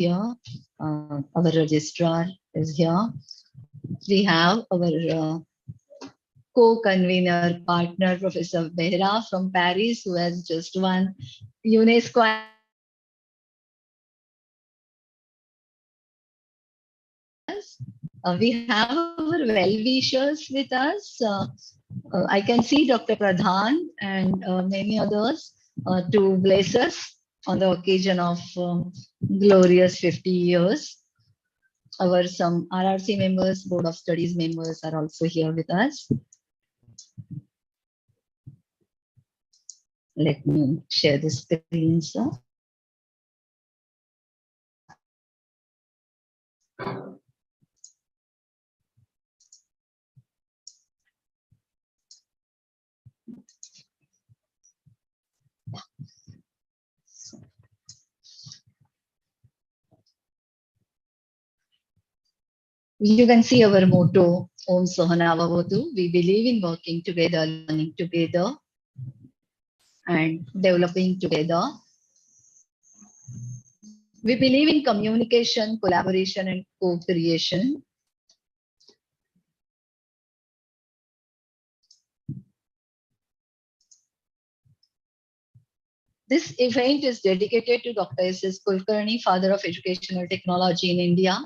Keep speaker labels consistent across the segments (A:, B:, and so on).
A: here. Our registrar is here. We have our co-convener partner, Professor Behra from Paris, who has just won UNESCO. We have our well-wishers with us. I can see Dr. Pradhan and many others to bless us on the occasion of glorious 50 years. Our some RRC members, Board of Studies members are also here with us. Let me share the screen, sir. You can see our motto, Om Sohana Bhavatu. We believe in working together, learning together, and developing together. We believe in communication, collaboration, and co-creation. This event is dedicated to Dr. S.S. Kulkarni, Father of Educational Technology in India.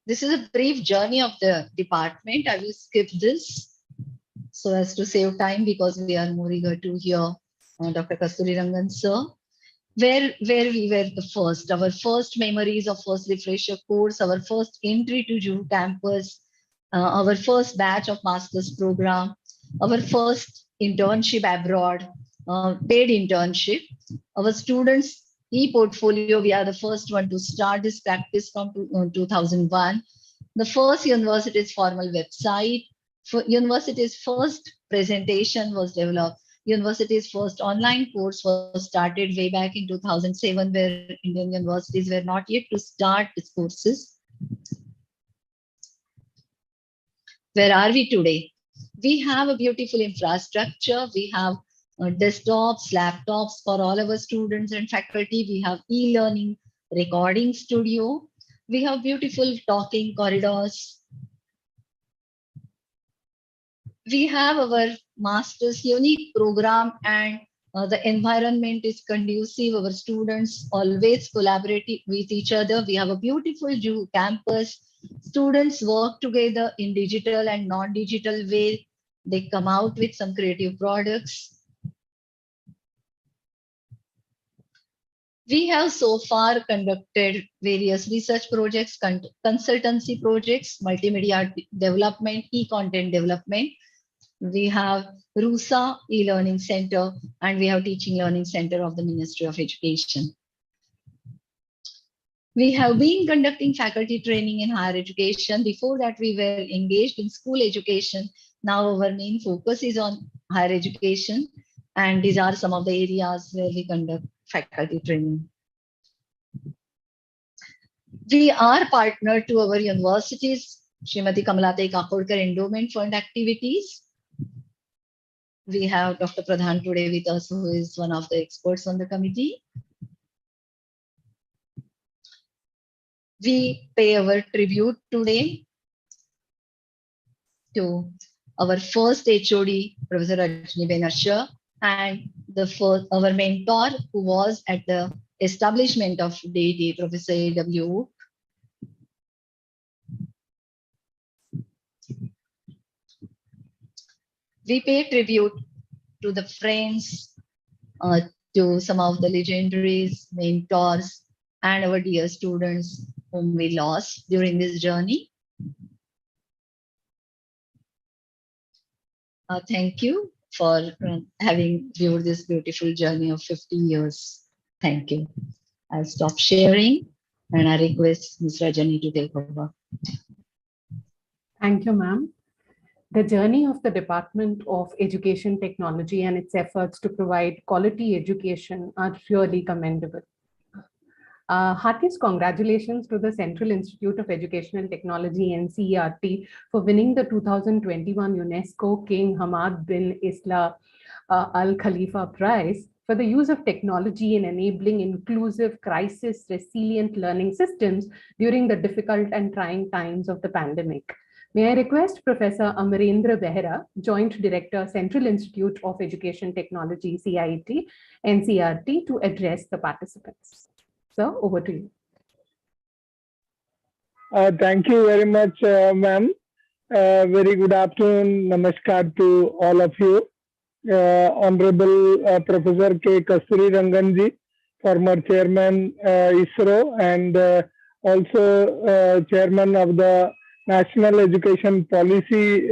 A: This is a brief journey of the department. I will skip this so as to save time because we are more eager to hear Dr. Kasturirangan, sir. Where we were the first, our first memories of first refresher course, our first entry to Juhu campus, our first batch of master's program, our first internship abroad, paid internship, our students e-portfolio. We are the first one to start this practice from 2001. The first university's formal website, for university's first presentation was developed. University's first online course was started way back in 2007, where Indian universities were not yet to start its courses. Where are we today? We have a beautiful infrastructure. We have desktops, laptops for all our students and faculty. We have e-learning recording studio. We have beautiful talking corridors. We have our master's unique program, and the environment is conducive. Our students always collaborate with each other. We have a beautiful Juhu campus. Students work together in digital and non-digital way. They come out with some creative products. We have so far conducted various research projects, consultancy projects, multimedia development, e-content development. We have RUSA e-learning center, and we have teaching learning center of the Ministry of Education. We have been conducting faculty training in higher education. Before that, we were engaged in school education. Now our main focus is on higher education, and these are some of the areas where we conduct faculty training. We are partnered to our universities, Srimati Kamalate Kakodkar Endowment Fund activities. We have Dr. Pradhan today with us, who is one of the experts on the committee. We pay our tribute today to our first HOD, Professor Rajni Benasha, and our mentor, who was at the establishment of DIT, Professor A.W. We pay tribute to the friends, to some of the legendaries, mentors, and our dear students whom we lost during this journey. Thank you for having viewed this beautiful journey of 50 years. Thank you. I'll stop sharing and I request Ms. Rajani to take over.
B: Thank you, ma'am. The journey of the Department of Education Technology and its efforts to provide quality education are really commendable. Heartiest congratulations to the Central Institute of Educational Technology, NCERT, for winning the 2021 UNESCO King Hamad bin Isla Al Khalifa Prize for the use of technology in enabling inclusive, crisis-resilient learning systems during the difficult and trying times of the pandemic. May I request Professor Amarendra Behera, Joint Director, Central Institute of Education Technology, CIT, NCERT, to address the participants. Sir, over to you.
C: Thank you very much, ma'am. Very good afternoon. Namaskar to all of you. Honorable Professor K. Kasturirangan ji, former Chairman ISRO, and also Chairman of the National Education Policy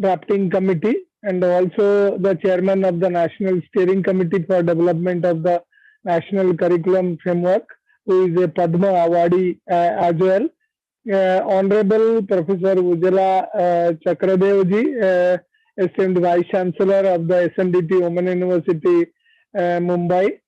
C: Drafting Committee, and also the Chairman of the National Steering Committee for Development of the National Curriculum Framework, who is a Padma awardee as well. Honorable Professor Ujwala Chakradeo ji, esteemed Vice-Chancellor of the SNDT Women University, Mumbai.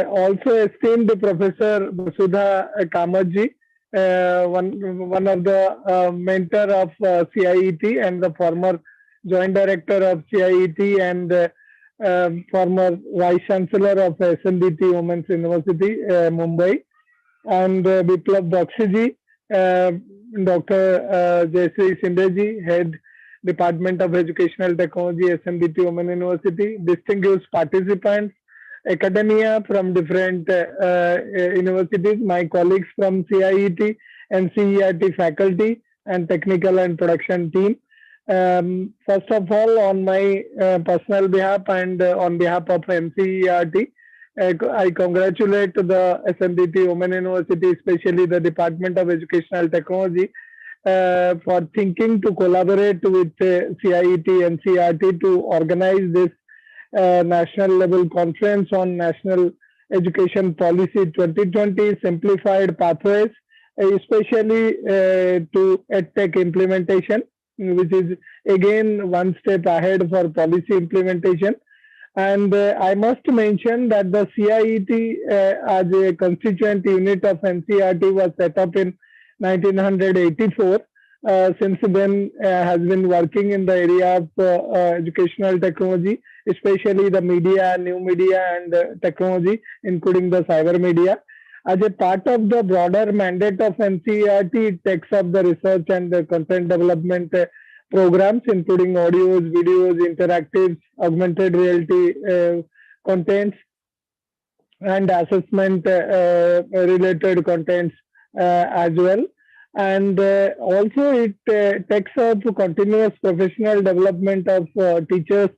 C: Also esteemed Professor Vasudha Kamath ji, one of the mentor of CIET and the former Joint Director of CIET and former Vice-Chancellor of SNDT Women's University, Mumbai. And Biplab Bakshi, Dr. Jayashree Shinde ji, Head Department of Educational Technology, SNDT Women University, distinguished participants, academia from different universities, my colleagues from CIET and CERT faculty and technical and production team. First of all, on my personal behalf and on behalf of NCERT, I congratulate the SNDT Women University, especially the Department of Educational Technology, for thinking to collaborate with CIET and NCERT to organize this national level conference on National Education Policy 2020 Simplified Pathways, especially to EdTech implementation, which is again one step ahead for policy implementation. And I must mention that the CIET as a constituent unit of NCERT was set up in 1984. Since then has been working in the area of educational technology, especially the media, new media and technology, including the cyber media. As a part of the broader mandate of NCERT, it takes up the research and the content development programs, including audios, videos, interactives, augmented reality contents, and assessment related contents as well. And also it takes up continuous professional development of teachers,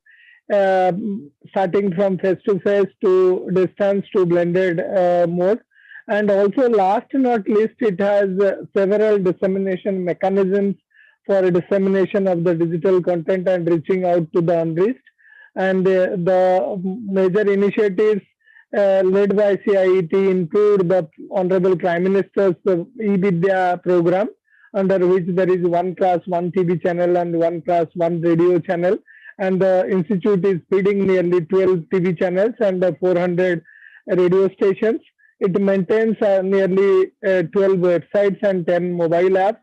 C: starting from face-to-face to distance to blended mode. And also last not least, it has several dissemination mechanisms for dissemination of the digital content and reaching out to the unreached. And the major initiatives led by CIET include the Honorable Prime Minister's e-Vidya program, under which there is 1 class, 1 TV channel and 1 class, 1 radio channel. And the institute is feeding nearly 12 TV channels and 400 radio stations. It maintains nearly 12 websites and 10 mobile apps.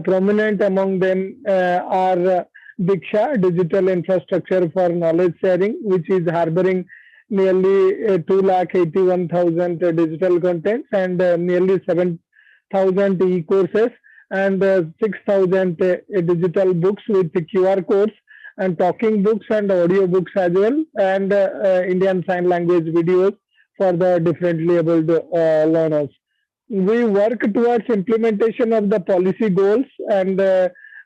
C: Prominent among them are Diksha, digital infrastructure for knowledge sharing, which is harboring nearly 281,000 digital contents and nearly 7,000 e-courses and 6,000 digital books with QR codes and talking books and audio books as well, and Indian Sign Language videos for the differently abled learners. We work towards implementation of the policy goals and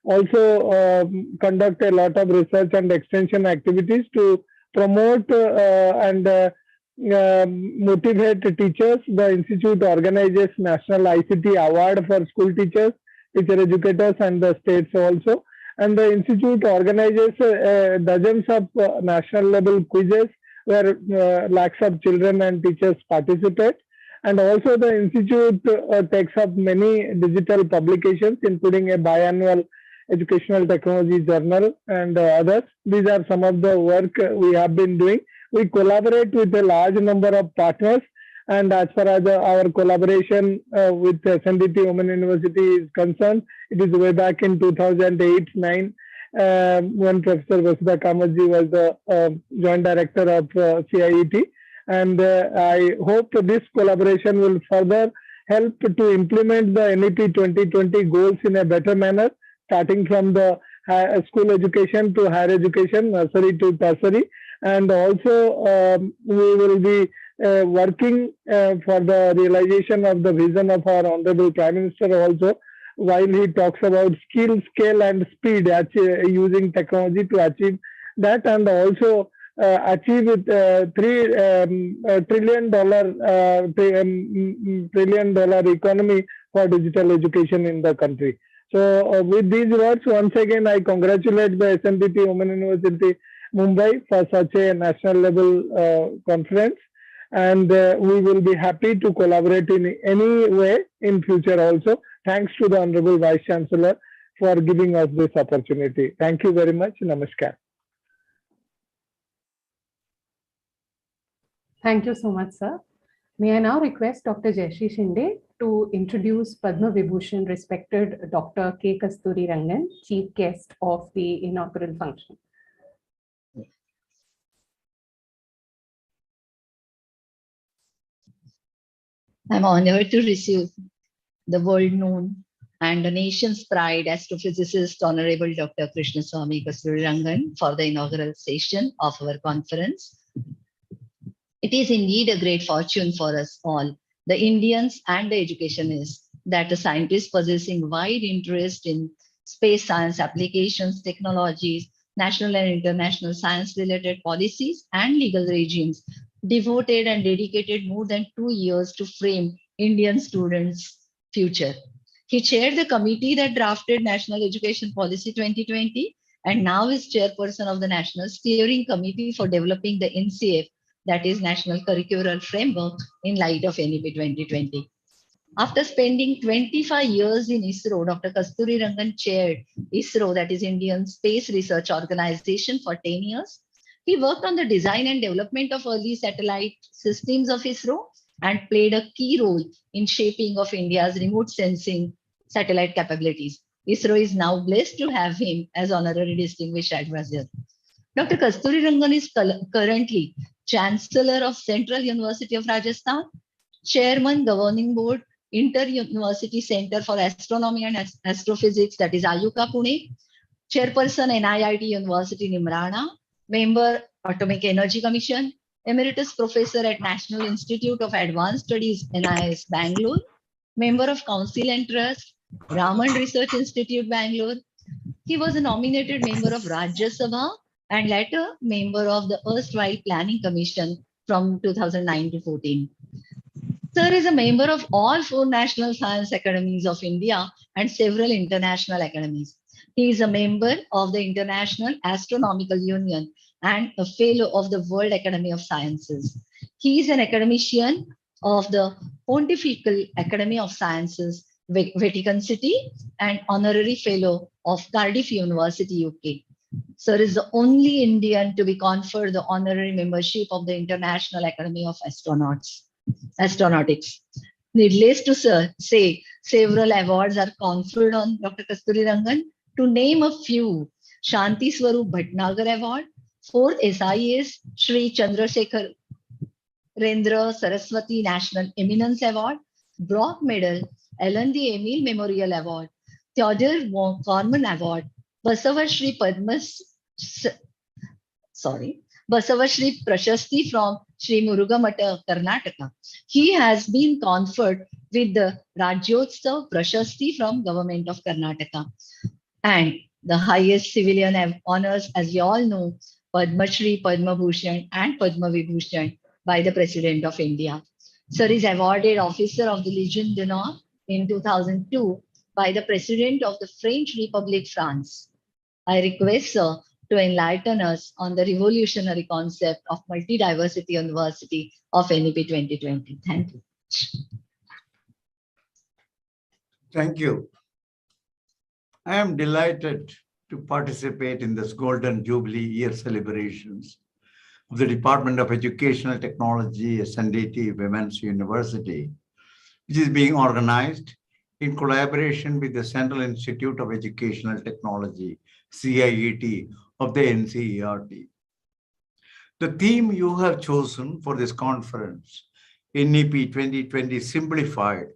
C: also conduct a lot of research and extension activities to promote and motivate teachers. The institute organizes National ICT Award for school teachers, teacher educators, and the states also. And the institute organizes dozens of national level quizzes where lakhs of children and teachers participate. And also the institute takes up many digital publications, including a biannual educational technology journal and others. These are some of the work we have been doing. We collaborate with a large number of partners And as far as our collaboration with SNDT Women University is concerned, it is way back in 2008-9 when Professor Vasudha Kamatji was the Joint Director of CIET. And I hope this collaboration will further help to implement the NEP 2020 goals in a better manner, starting from the school education to higher education, nursery to tertiary. And also we will be working for the realization of the vision of our Honorable Prime Minister also, while he talks about skill, scale and speed, using technology to achieve that, and also achieve $3 trillion economy for digital education in the country. So with these words, once again, I congratulate the SNDT Women University Mumbai for such a national level conference. And we will be happy to collaborate in any way in future also. Thanks to the Honorable Vice-Chancellor for giving us this opportunity. Thank you very much. Namaskar.
B: Thank you so much, sir. May I now request Dr. Jayashree Shinde to introduce Padma Vibhushan respected Dr. K. Kasturirangan, Chief Guest of the inaugural function.
A: I'm honored to receive the world-known and the nation's pride astrophysicist, Honorable Dr. Krishnaswamy Kasturirangan, for the inaugural session of our conference. It is indeed a great fortune for us all, the Indians and the educationists, that a scientist possessing wide interest in space science applications, technologies, national and international science-related policies and legal regimes, devoted and dedicated more than 2 years to frame Indian students' future. He chaired the committee that drafted National Education Policy 2020 and now is chairperson of the National Steering Committee for developing the NCF, that is National Curricular Framework, in light of NEP 2020. After spending 25 years in ISRO, Dr. Kasturirangan chaired ISRO, that is Indian Space Research Organization, for 10 years. He worked on the design and development of early satellite systems of ISRO and played a key role in shaping of India's remote sensing satellite capabilities. ISRO is now blessed to have him as honorary distinguished advisor. Dr. Kasturirangan is currently Chancellor of Central University of Rajasthan, Chairman Governing Board, Inter-University Center for Astronomy and Astrophysics, that is Ayuka Pune, Chairperson NIIT University Nimrana, Member Atomic Energy Commission, Emeritus Professor at National Institute of Advanced Studies, NIS Bangalore, Member of Council and Trust, Raman Research Institute, Bangalore. He was a nominated member of Rajya Sabha and later member of the erstwhile Planning Commission from 2009 to 14. Sir is a member of all 4 National Science Academies of India and several international academies. He is a member of the International Astronomical Union and a fellow of the World Academy of Sciences. He is an academician of the Pontifical Academy of Sciences, Vatican City, and honorary fellow of Cardiff University, UK. Sir is the only Indian to be conferred the honorary membership of the International Academy of Astronautics. Needless to say, several awards are conferred on Dr. Kasturirangan. To name a few: Shanti Swarup Bhatnagar Award, 4th SIS Shri Chandrasekhar Rendra Saraswati National Eminence Award, Brock Medal, L&D Emil Memorial Award, Theodore Corman Award, Basavashri Prashasti from Sri Murugamata, Karnataka. He has been conferred with the Rajyotsav Prashasti from Government of Karnataka. And the highest civilian honors, as you all know, Padma Shri, Padma Bhushan and Padma Vibhushan by the President of India. Sir is awarded Officer of the Legion d'Honneur in 2002 by the President of the French Republic, France. I request Sir to enlighten us on the revolutionary concept of Multidiversity University of NEP 2020. Thank you.
D: Thank you. I am delighted to participate in this Golden Jubilee year celebrations of the Department of Educational Technology, SNDT Women's University, which is being organized in collaboration with the Central Institute of Educational Technology, CIET, of the NCERT. The theme you have chosen for this conference, NEP 2020 Simplified,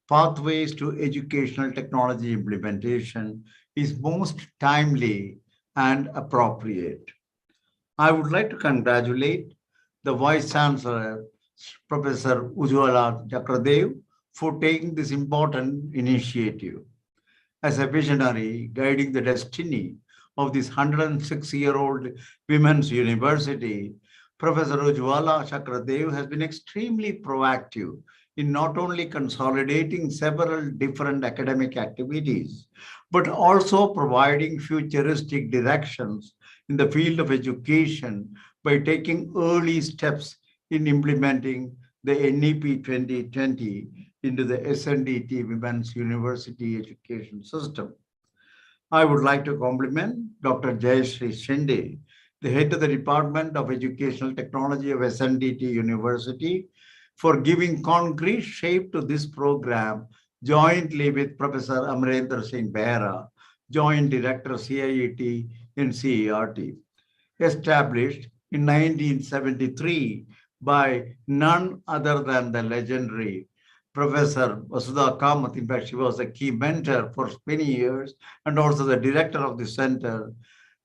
D: Pathways to Educational Technology Implementation, is most timely and appropriate. I would like to congratulate the Vice-Chancellor, Professor Ujwala Chakradeo, for taking this important initiative. As a visionary guiding the destiny of this 106-year-old women's university, Professor Ujwala Chakradeo has been extremely proactive in not only consolidating several different academic activities, but also providing futuristic directions in the field of education by taking early steps in implementing the NEP 2020 into the SNDT Women's University Education System. I would like to compliment Dr. Jayashree Shinde, the head of the Department of Educational Technology of SNDT University, for giving concrete shape to this program jointly with Professor Amarendra Singh Behra, Joint Director CIET and CERT, established in 1973 by none other than the legendary Professor Vasudha Kamath. In fact, she was a key mentor for many years and also the director of the center.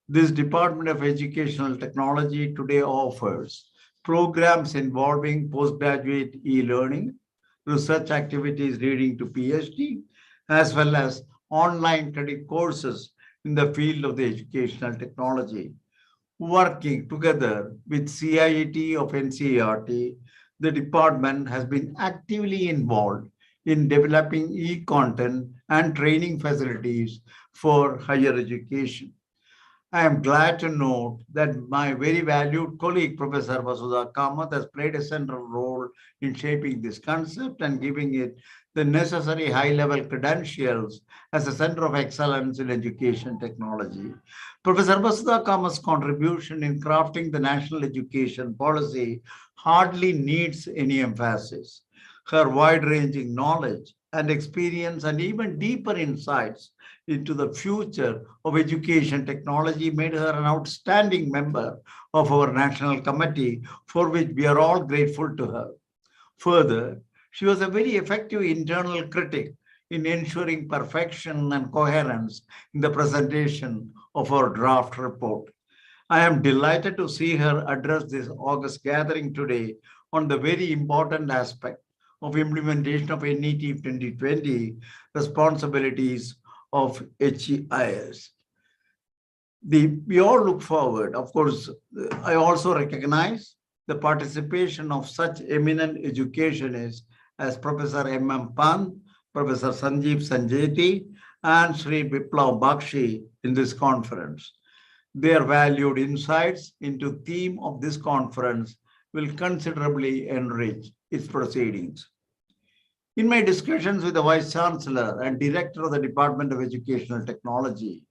D: This Department of Educational Technology today offers programs involving postgraduate e-learning, research activities leading to PhD, as well as online credit courses in the field of the educational technology. Working together with CIET of NCERT, the department has been actively involved in developing e-content and training facilities for higher education. I am glad to note that my very valued colleague, Professor Vasudha Kamath, has played a central role in shaping this concept and giving it the necessary high-level credentials as a center of excellence in education technology. Professor Vasudha Kamath's contribution in crafting the national education policy hardly needs any emphasis. Her wide-ranging knowledge and experience and even deeper insights into the future of education technology made her an outstanding member of our national committee, for which we are all grateful to her. Further, she was a very effective internal critic in ensuring perfection and coherence in the presentation of our draft report. I am delighted to see her address this August gathering today on the very important aspect of implementation of NET 2020 responsibilities of HEIS. We all look forward. Of course, I also recognize the participation of such eminent educationists as Professor M.M. Pant, Professor Sanjeev Sanjeti, and Sri Biplav Bakshi in this conference. Their valued insights into the theme of this conference will considerably enrich its proceedings. In my discussions with the Vice-Chancellor and Director of the Department of Educational Technology,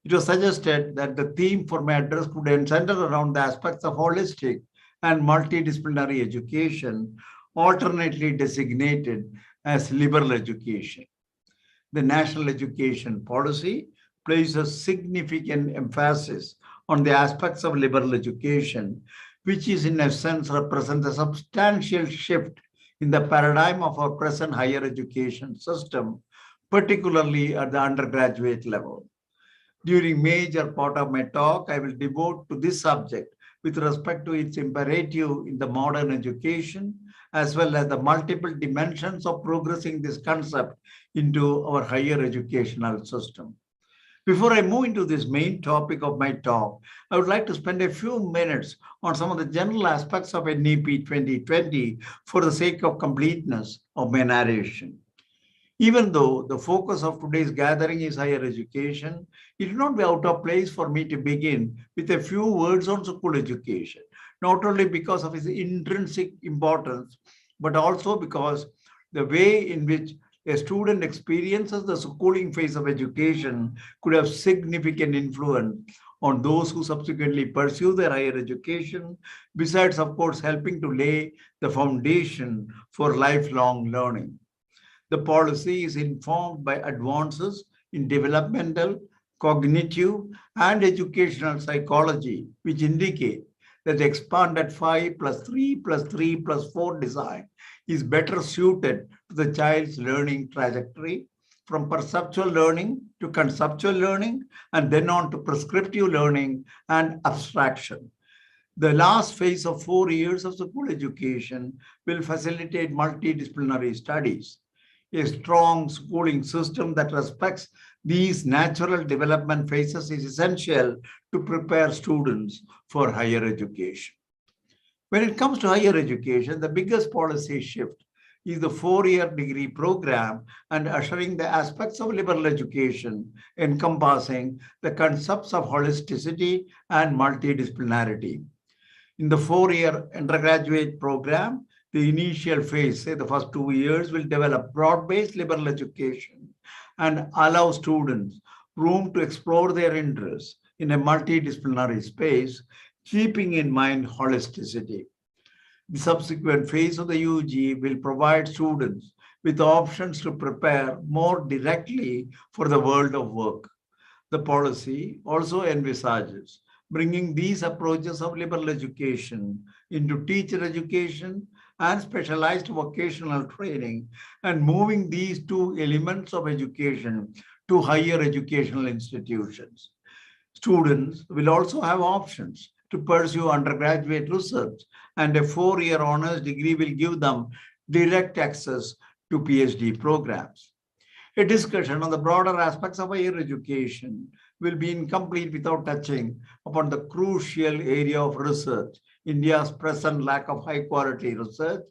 D: it was suggested that the theme for my address could center around the aspects of holistic and multidisciplinary education, alternately designated as liberal education. The national education policy places significant emphasis on the aspects of liberal education, which is in a sense represents a substantial shift in the paradigm of our present higher education system, particularly at the undergraduate level. During major part of my talk, I will devote to this subject with respect to its imperative in the modern education, as well as the multiple dimensions of progressing this concept into our higher educational system. Before I move into this main topic of my talk, I would like to spend a few minutes on some of the general aspects of NEP 2020 for the sake of completeness of my narration. Even though the focus of today's gathering is higher education, it will not be out of place for me to begin with a few words on school education, not only because of its intrinsic importance, but also because the way in which a student experiences the schooling phase of education could have significant influence on those who subsequently pursue their higher education, besides, of course, helping to lay the foundation for lifelong learning. The policy is informed by advances in developmental, cognitive, and educational psychology, which indicate that the expanded 5+3+3+4 design is better suited to the child's learning trajectory, from perceptual learning to conceptual learning, and then on to prescriptive learning and abstraction. The last phase of 4 years of school education will facilitate multidisciplinary studies. A strong schooling system that respects these natural development phases is essential to prepare students for higher education. When it comes to higher education, the biggest policy shift is the 4-year degree program and ushering the aspects of liberal education encompassing the concepts of holisticity and multidisciplinarity. In the 4-year undergraduate program, the initial phase, say the first 2 years, will develop broad-based liberal education and allow students room to explore their interests in a multidisciplinary space, keeping in mind holisticity. The subsequent phase of the UG will provide students with options to prepare more directly for the world of work. The policy also envisages bringing these approaches of liberal education into teacher education and specialized vocational training, and moving these two elements of education to higher educational institutions. Students will also have options to pursue undergraduate research, and a 4-year honors degree will give them direct access to PhD programs. A discussion on the broader aspects of higher education will be incomplete without touching upon the crucial area of research. India's present lack of high-quality research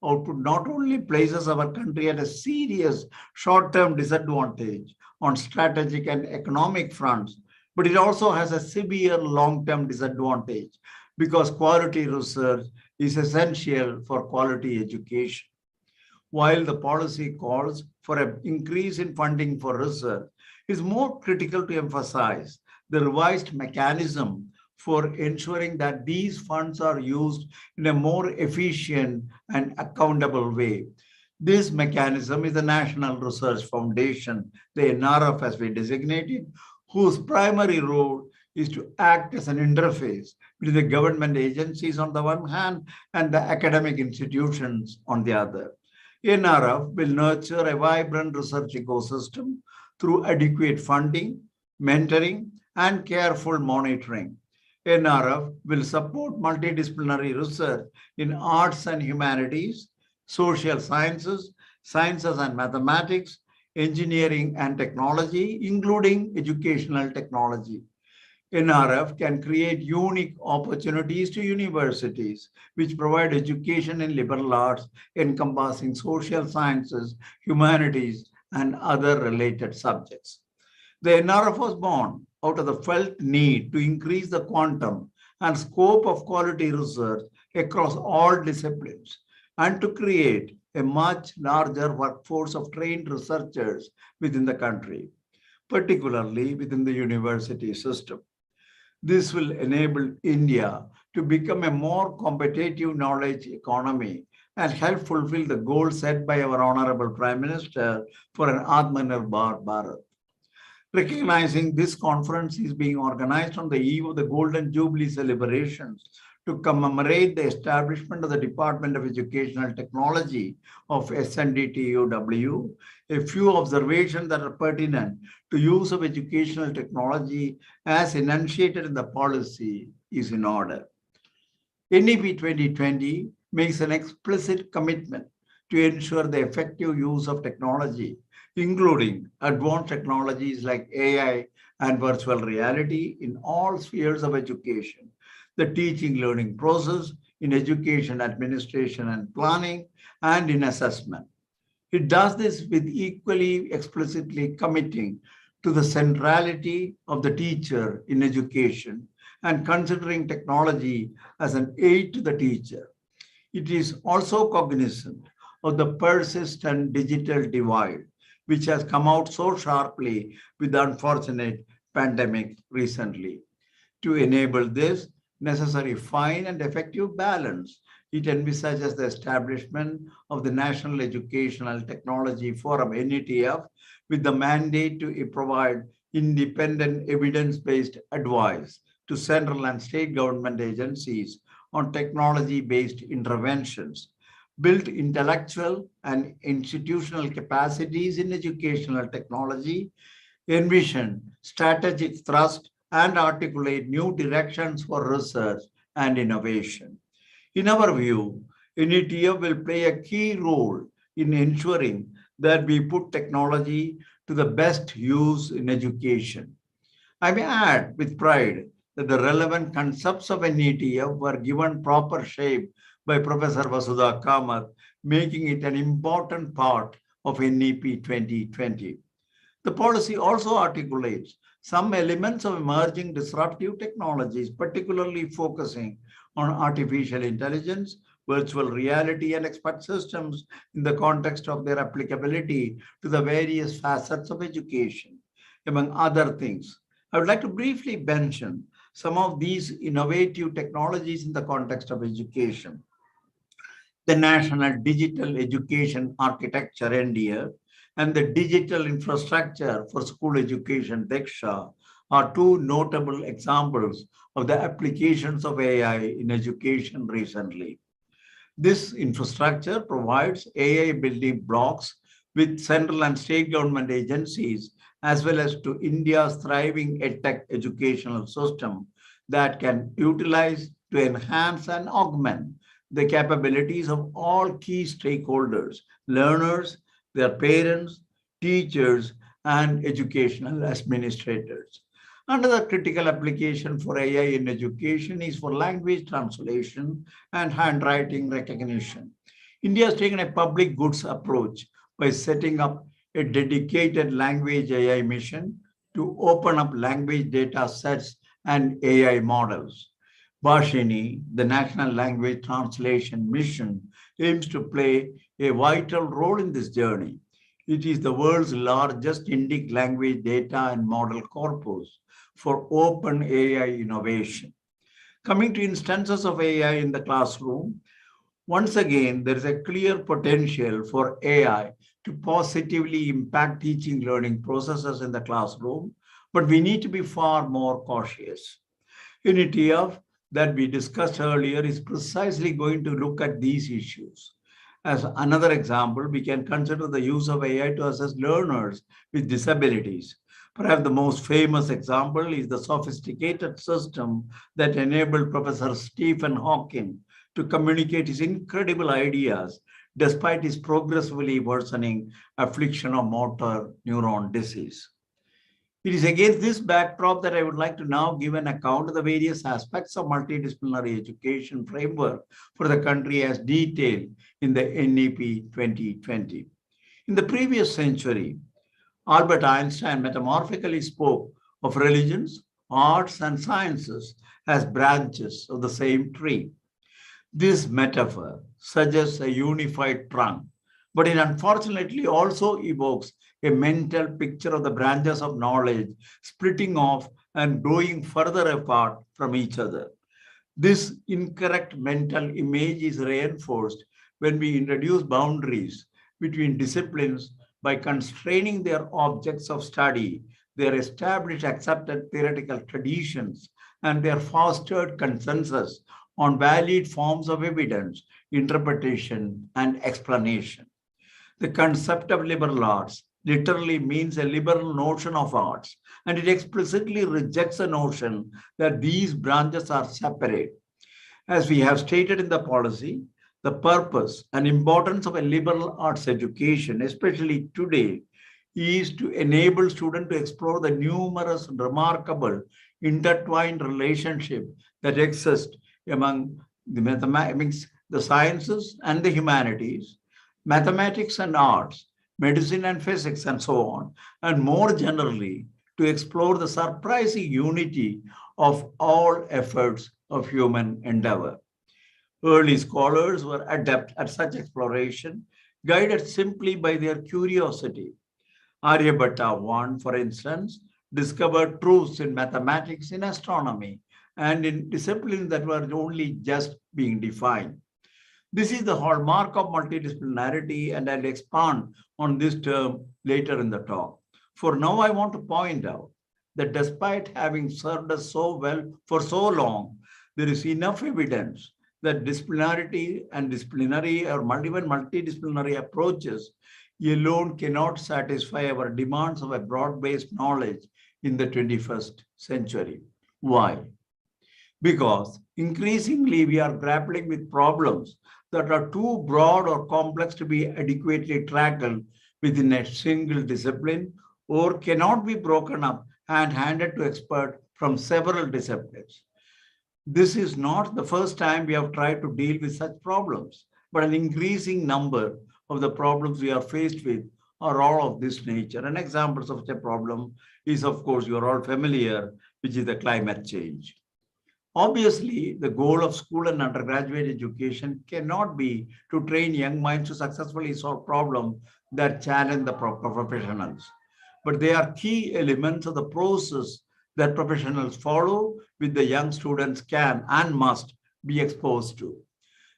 D: output not only places our country at a serious short-term disadvantage on strategic and economic fronts, but it also has a severe long-term disadvantage because quality research is essential for quality education. While the policy calls for an increase in funding for research, it is more critical to emphasize the revised mechanism for ensuring that these funds are used in a more efficient and accountable way. This mechanism is the National Research Foundation, the NRF as we designate it, whose primary role is to act as an interface between the government agencies on the one hand and the academic institutions on the other. NRF will nurture a vibrant research ecosystem through adequate funding, mentoring, and careful monitoring. NRF will support multidisciplinary research in arts and humanities, social sciences, sciences and mathematics, engineering and technology, including educational technology. NRF can create unique opportunities to universities which provide education in liberal arts encompassing social sciences, humanities, and other related subjects. The NRF was born out of the felt need to increase the quantum and scope of quality research across all disciplines and to create a much larger workforce of trained researchers within the country, particularly within the university system. This will enable India to become a more competitive knowledge economy and help fulfill the goal set by our Honorable Prime Minister for an Atmanirbhar Bharat. Recognizing this conference is being organized on the eve of the Golden Jubilee celebrations to commemorate the establishment of the Department of Educational Technology of SNDT, a few observations that are pertinent to use of educational technology as enunciated in the policy is in order. NEP 2020 makes an explicit commitment to ensure the effective use of technology, including advanced technologies like AI and virtual reality in all spheres of education, the teaching learning process, in education administration and planning, and in assessment. It does this with equally explicitly committing to the centrality of the teacher in education and considering technology as an aid to the teacher. It is also cognizant of the persistent digital divide, which has come out so sharply with the unfortunate pandemic recently. To enable this necessary fine and effective balance, it envisages the establishment of the National Educational Technology Forum, NETF, with the mandate to provide independent evidence-based advice to central and state government agencies on technology-based interventions, build intellectual and institutional capacities in educational technology, envision strategic thrust, and articulate new directions for research and innovation. In our view, NETF will play a key role in ensuring that we put technology to the best use in education. I may add with pride that the relevant concepts of NETF were given proper shape by Professor Vasudha Kamath, making it an important part of NEP 2020. The policy also articulates some elements of emerging disruptive technologies, particularly focusing on artificial intelligence, virtual reality, and expert systems in the context of their applicability to the various facets of education. Among other things, I would like to briefly mention some of these innovative technologies in the context of education. The National Digital Education Architecture, NDA, and the Digital Infrastructure for School Education, DICSA, are two notable examples of the applications of AI in education recently. This infrastructure provides AI building blocks with central and state government agencies, as well as to India's thriving EdTech educational system that can utilize to enhance and augment the capabilities of all key stakeholders, learners, their parents, teachers, and educational administrators. Another critical application for AI in education is for language translation and handwriting recognition. India has taken a public goods approach by setting up a dedicated language AI mission to open up language data sets and AI models. Bhashini, the National Language Translation Mission, aims to play a vital role in this journey. It is the world's largest Indic language data and model corpus for open AI innovation. Coming to instances of AI in the classroom, once again, there is a clear potential for AI to positively impact teaching learning processes in the classroom, but we need to be far more cautious. NETF that we discussed earlier is precisely going to look at these issues. As another example, we can consider the use of AI to assess learners with disabilities. Perhaps the most famous example is the sophisticated system that enabled Professor Stephen Hawking to communicate his incredible ideas despite his progressively worsening affliction of motor neuron disease. It is against this backdrop that I would like to now give an account of the various aspects of multidisciplinary education framework for the country as detailed in the NEP 2020. In the previous century, Albert Einstein metaphorically spoke of religions, arts, and sciences as branches of the same tree. This metaphor suggests a unified trunk, but it unfortunately also evokes a mental picture of the branches of knowledge splitting off and growing further apart from each other. This incorrect mental image is reinforced when we introduce boundaries between disciplines by constraining their objects of study, their established accepted theoretical traditions, and their fostered consensus on valid forms of evidence, interpretation, and explanation. The concept of liberal arts literally means a liberal notion of arts, and it explicitly rejects the notion that these branches are separate. As we have stated in the policy, the purpose and importance of a liberal arts education, especially today, is to enable students to explore the numerous remarkable intertwined relationship that exist among the mathematics, the sciences and the humanities, mathematics and arts, medicine and physics, and so on, and more generally, to explore the surprising unity of all efforts of human endeavor. Early scholars were adept at such exploration, guided simply by their curiosity. Aryabhatta I, for instance, discovered truths in mathematics, in astronomy, and in disciplines that were only just being defined. This is the hallmark of multidisciplinarity, and I'll expand on this term later in the talk. For now, I want to point out that despite having served us so well for so long, there is enough evidence that disciplinarity and disciplinary or even multidisciplinary approaches alone cannot satisfy our demands of a broad-based knowledge in the 21st century. Why? Because increasingly we are grappling with problems that are too broad or complex to be adequately tackled within a single discipline, or cannot be broken up and handed to experts from several disciplines. This is not the first time we have tried to deal with such problems, but an increasing number of the problems we are faced with are all of this nature. An example of such a problem is, of course, you are all familiar, which is the climate change. Obviously, the goal of school and undergraduate education cannot be to train young minds to successfully solve problems that challenge the professionals, but they are key elements of the process that professionals follow, which the young students can and must be exposed to.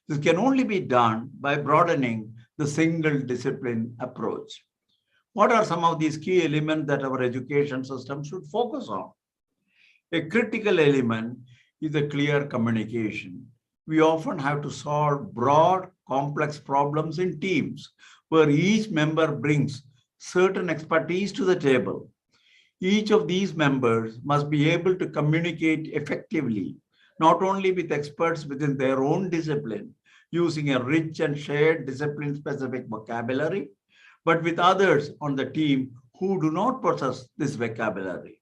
D: This can only be done by broadening the single discipline approach. What are some of these key elements that our education system should focus on? A critical element is a clear communication. We often have to solve broad, complex problems in teams where each member brings certain expertise to the table. Each of these members must be able to communicate effectively, not only with experts within their own discipline, using a rich and shared discipline-specific vocabulary, but with others on the team who do not possess this vocabulary.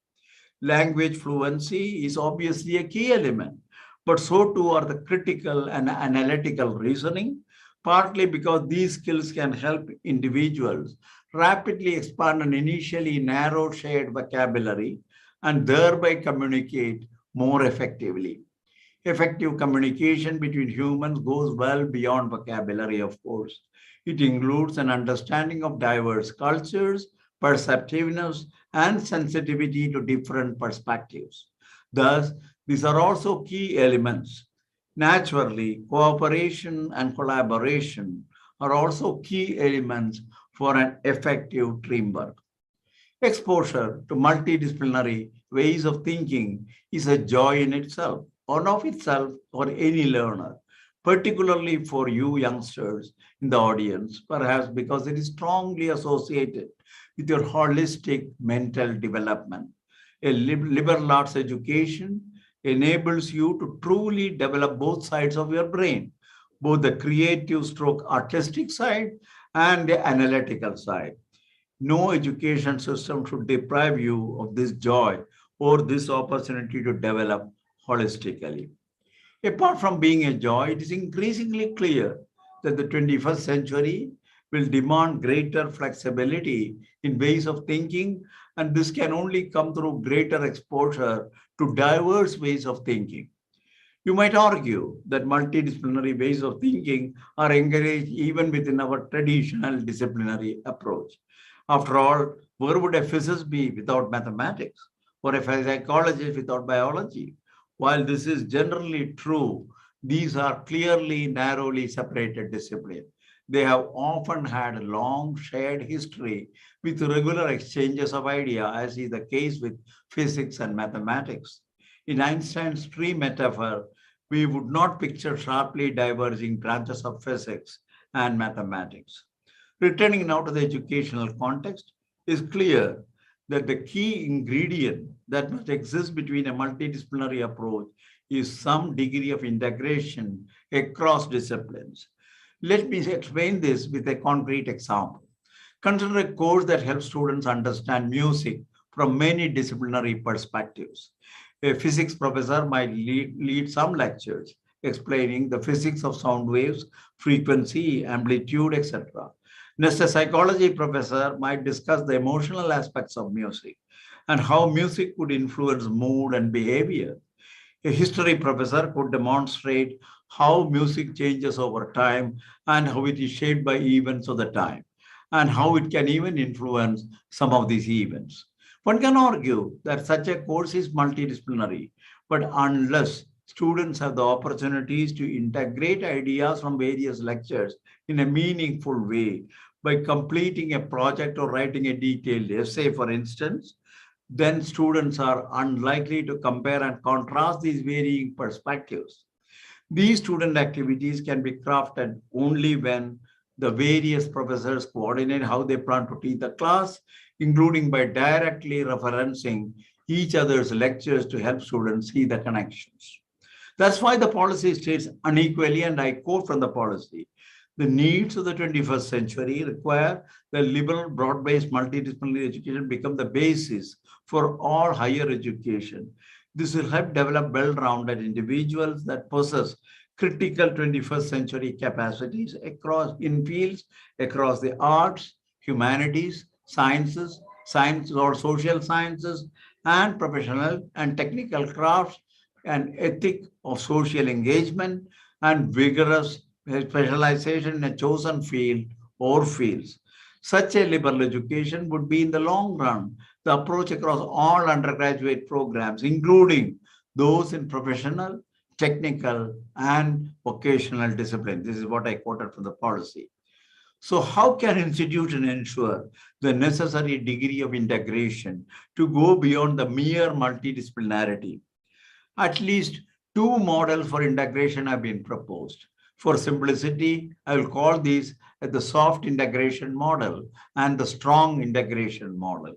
D: Language fluency is obviously a key element, but so too are the critical and analytical reasoning, partly because these skills can help individuals rapidly expand an initially narrow shared vocabulary and thereby communicate more effectively. Effective communication between humans goes well beyond vocabulary, of course. It includes an understanding of diverse cultures, perceptiveness, and sensitivity to different perspectives. Thus, these are also key elements. Naturally, cooperation and collaboration are also key elements for an effective teamwork. Exposure to multidisciplinary ways of thinking is a joy in itself, or of itself, for any learner, particularly for you youngsters in the audience, perhaps because it is strongly associated with your holistic mental development. A liberal arts education enables you to truly develop both sides of your brain, both the creative stroke artistic side and the analytical side. No education system should deprive you of this joy or this opportunity to develop holistically. Apart from being a joy, it is increasingly clear that the 21st century will demand greater flexibility in ways of thinking, and this can only come through greater exposure to diverse ways of thinking. You might argue that multidisciplinary ways of thinking are encouraged even within our traditional disciplinary approach. After all, where would a physicist be without mathematics, or a psychologist without biology? While this is generally true, these are clearly narrowly separated disciplines. They have often had a long shared history with regular exchanges of ideas, as is the case with physics and mathematics. In Einstein's tree metaphor, we would not picture sharply diverging branches of physics and mathematics. Returning now to the educational context, is clear that the key ingredient that must exist between a multidisciplinary approach is some degree of integration across disciplines. Let me explain this with a concrete example. Consider a course that helps students understand music from many disciplinary perspectives. A physics professor might lead some lectures explaining the physics of sound waves, frequency, amplitude, etc. Next, a psychology professor might discuss the emotional aspects of music and how music could influence mood and behavior. A history professor could demonstrate how music changes over time and how it is shaped by events of the time, and how it can even influence some of these events. One can argue that such a course is multidisciplinary, but unless students have the opportunities to integrate ideas from various lectures in a meaningful way by completing a project or writing a detailed essay, for instance, then students are unlikely to compare and contrast these varying perspectives. These student activities can be crafted only when the various professors coordinate how they plan to teach the class, including by directly referencing each other's lectures to help students see the connections. That's why the policy states unequally, and I quote from the policy, the needs of the 21st century require that liberal, broad-based, multidisciplinary education become the basis for all higher education. This will help develop well-rounded individuals that possess critical 21st century capacities in fields across the arts, humanities, sciences or social sciences, and professional and technical crafts, and ethic of social engagement, and vigorous specialization in a chosen field or fields. Such a liberal education would be, in the long run, the approach across all undergraduate programs, including those in professional, technical, and vocational disciplines. This is what I quoted from the policy. So how can institutions ensure the necessary degree of integration to go beyond the mere multidisciplinarity? At least two models for integration have been proposed. For simplicity, I will call these the soft integration model and the strong integration model.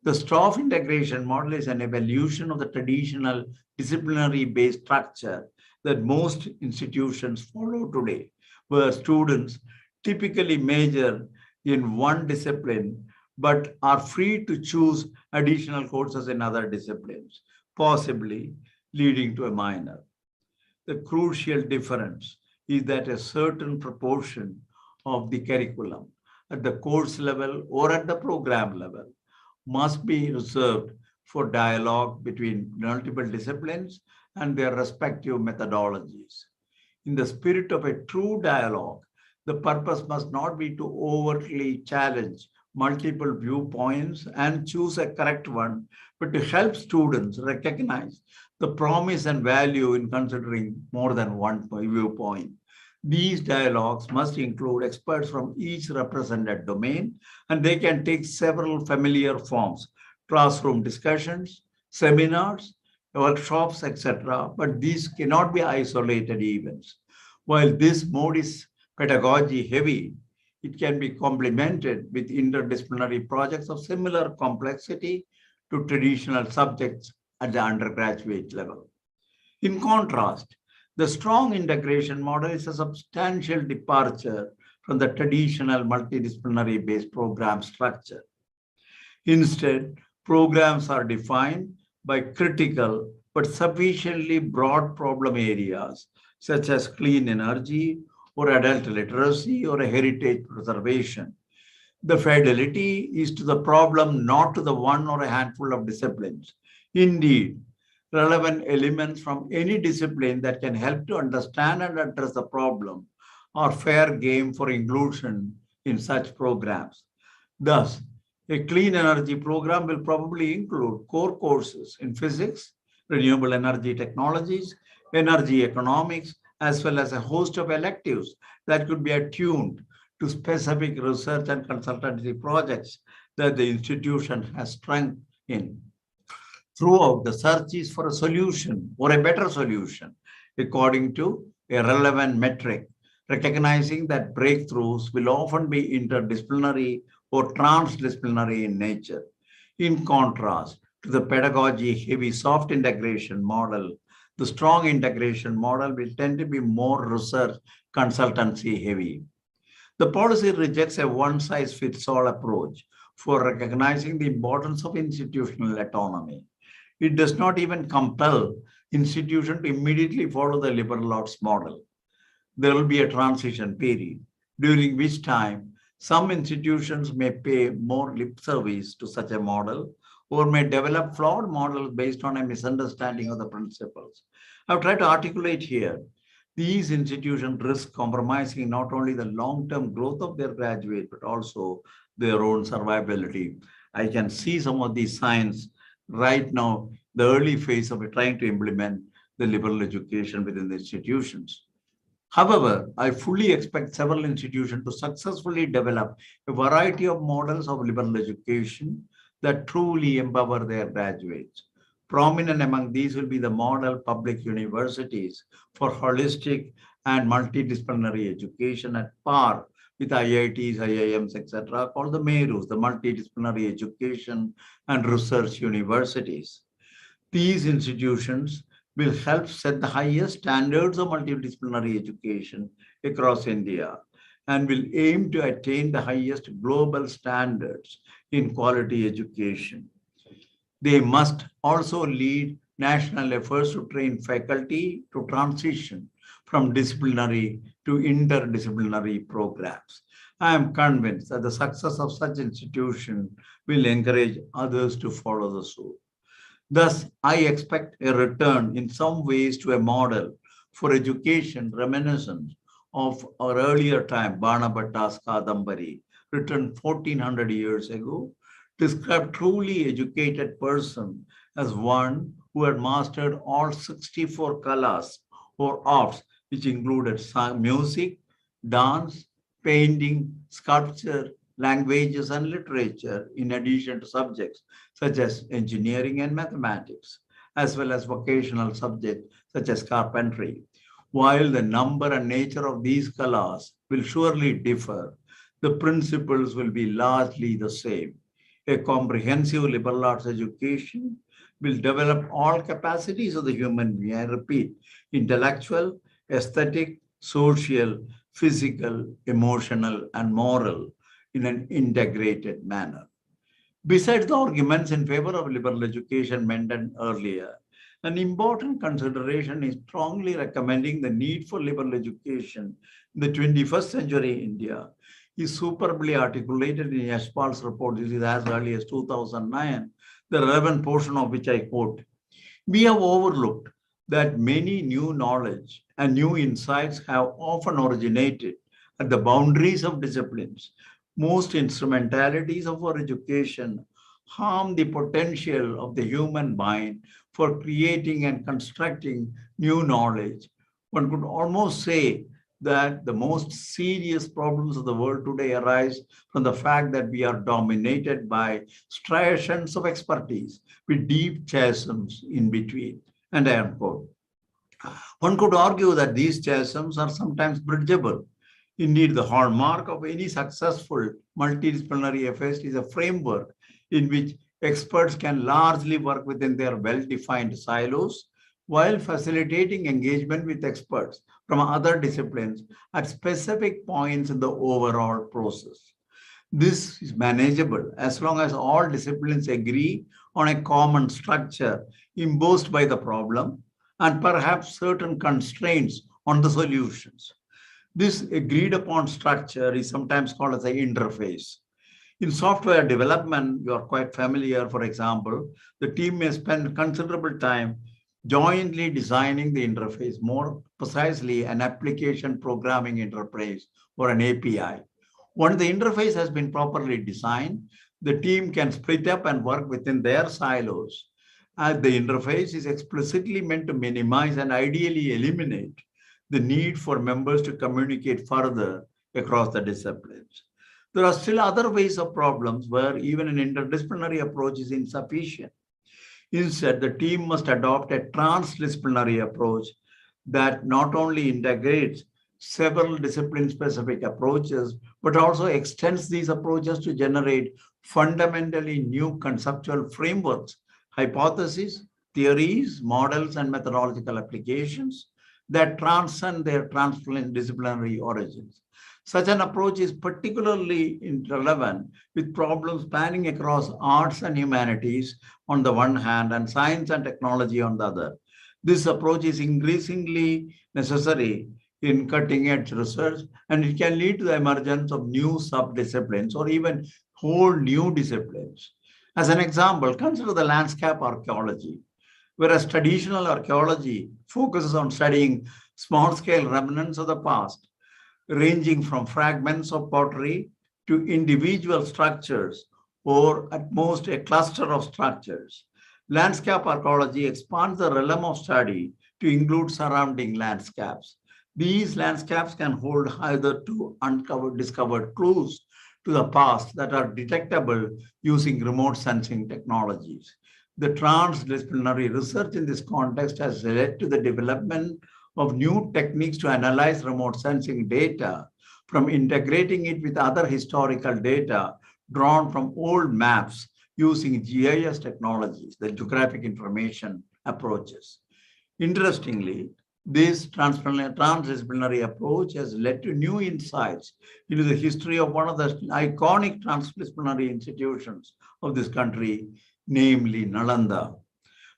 D: The soft integration model is an evolution of the traditional disciplinary-based structure that most institutions follow today, where students typically major in one discipline but are free to choose additional courses in other disciplines, possibly leading to a minor. The crucial difference is that a certain proportion of the curriculum at the course level or at the program level must be reserved for dialogue between multiple disciplines and their respective methodologies. In the spirit of a true dialogue, the purpose must not be to overtly challenge multiple viewpoints and choose a correct one, but to help students recognize the promise and value in considering more than one viewpoint. These dialogues must include experts from each represented domain, and they can take several familiar forms: classroom discussions, seminars, workshops, etc. But these cannot be isolated events. While this mode is pedagogy heavy, it can be complemented with interdisciplinary projects of similar complexity to traditional subjects at the undergraduate level. In contrast, the strong integration model is a substantial departure from the traditional multidisciplinary-based program structure. Instead, programs are defined by critical but sufficiently broad problem areas such as clean energy or adult literacy or heritage preservation. The fidelity is to the problem, not to the one or a handful of disciplines. Indeed, relevant elements from any discipline that can help to understand and address the problem are fair game for inclusion in such programs. Thus, a clean energy program will probably include core courses in physics, renewable energy technologies, energy economics, as well as a host of electives that could be attuned to specific research and consultancy projects that the institution has strength in. Throughout, the search is for a solution or a better solution according to a relevant metric, recognizing that breakthroughs will often be interdisciplinary or transdisciplinary in nature. In contrast to the pedagogy-heavy soft integration model, the strong integration model will tend to be more research consultancy-heavy. The policy rejects a one-size-fits-all approach for recognizing the importance of institutional autonomy. It does not even compel institutions to immediately follow the liberal arts model. There will be a transition period, during which time some institutions may pay more lip service to such a model or may develop flawed models based on a misunderstanding of the principles. I've tried to articulate here, these institutions risk compromising not only the long-term growth of their graduate, but also their own survivability. I can see some of these signs right now, the early phase of trying to implement the liberal education within the institutions. However, I fully expect several institutions to successfully develop a variety of models of liberal education that truly empower their graduates. Prominent among these will be the model public universities for holistic and multidisciplinary education at par with IITs, IIMs, etc., called the MERUs, the Multidisciplinary Education and Research Universities. These institutions will help set the highest standards of multidisciplinary education across India and will aim to attain the highest global standards in quality education. They must also lead national efforts to train faculty to transition from disciplinary to interdisciplinary programs. I am convinced that the success of such institutions will encourage others to follow the suit. Thus, I expect a return in some ways to a model for education reminiscent of our earlier time, Banabhatta's Kadambari, written 1400 years ago, described truly educated person as one who had mastered all 64 kalas or arts, which included music, dance, painting, sculpture, languages, and literature, in addition to subjects such as engineering and mathematics, as well as vocational subjects such as carpentry. While the number and nature of these kalas will surely differ, the principles will be largely the same. A comprehensive liberal arts education will develop all capacities of the human being, I repeat, intellectual, aesthetic, social, physical, emotional, and moral in an integrated manner. Besides the arguments in favor of liberal education mentioned earlier, an important consideration is strongly recommending the need for liberal education in the 21st century India is superbly articulated in Yashpal's report. This is as early as 2009, the relevant portion of which I quote. We have overlooked that many new knowledge and new insights have often originated at the boundaries of disciplines. Most instrumentalities of our education harm the potential of the human mind for creating and constructing new knowledge. One could almost say that the most serious problems of the world today arise from the fact that we are dominated by striations of expertise with deep chasms in between. And I unquote. One could argue that these chasms are sometimes bridgeable. Indeed, the hallmark of any successful multidisciplinary effort is a framework in which experts can largely work within their well-defined silos while facilitating engagement with experts from other disciplines at specific points in the overall process. This is manageable as long as all disciplines agree on a common structure imposed by the problem and perhaps certain constraints on the solutions. This agreed upon structure is sometimes called as an interface. In software development, you are quite familiar, for example, the team may spend considerable time jointly designing the interface, more precisely an application programming interface or an API. Once the interface has been properly designed, the team can split up and work within their silos, as the interface is explicitly meant to minimize and ideally eliminate the need for members to communicate further across the disciplines. There are still other ways of problems where even an interdisciplinary approach is insufficient. Instead, the team must adopt a transdisciplinary approach that not only integrates several discipline-specific approaches, but also extends these approaches to generate fundamentally new conceptual frameworks, hypotheses, theories, models, and methodological applications that transcend their transdisciplinary origins. Such an approach is particularly relevant with problems spanning across arts and humanities on the one hand and science and technology on the other. This approach is increasingly necessary in cutting-edge research, and it can lead to the emergence of new sub-disciplines or even whole new disciplines. As an example, consider the landscape archaeology, whereas traditional archaeology focuses on studying small-scale remnants of the past, ranging from fragments of pottery to individual structures or at most a cluster of structures. Landscape archaeology expands the realm of study to include surrounding landscapes. These landscapes can hold either two discovered clues to the past that are detectable using remote sensing technologies. The transdisciplinary research in this context has led to the development of new techniques to analyze remote sensing data, from integrating it with other historical data drawn from old maps using GIS technologies, the geographic information approaches. Interestingly, this transdisciplinary approach has led to new insights into the history of one of the iconic transdisciplinary institutions of this country, namely Nalanda.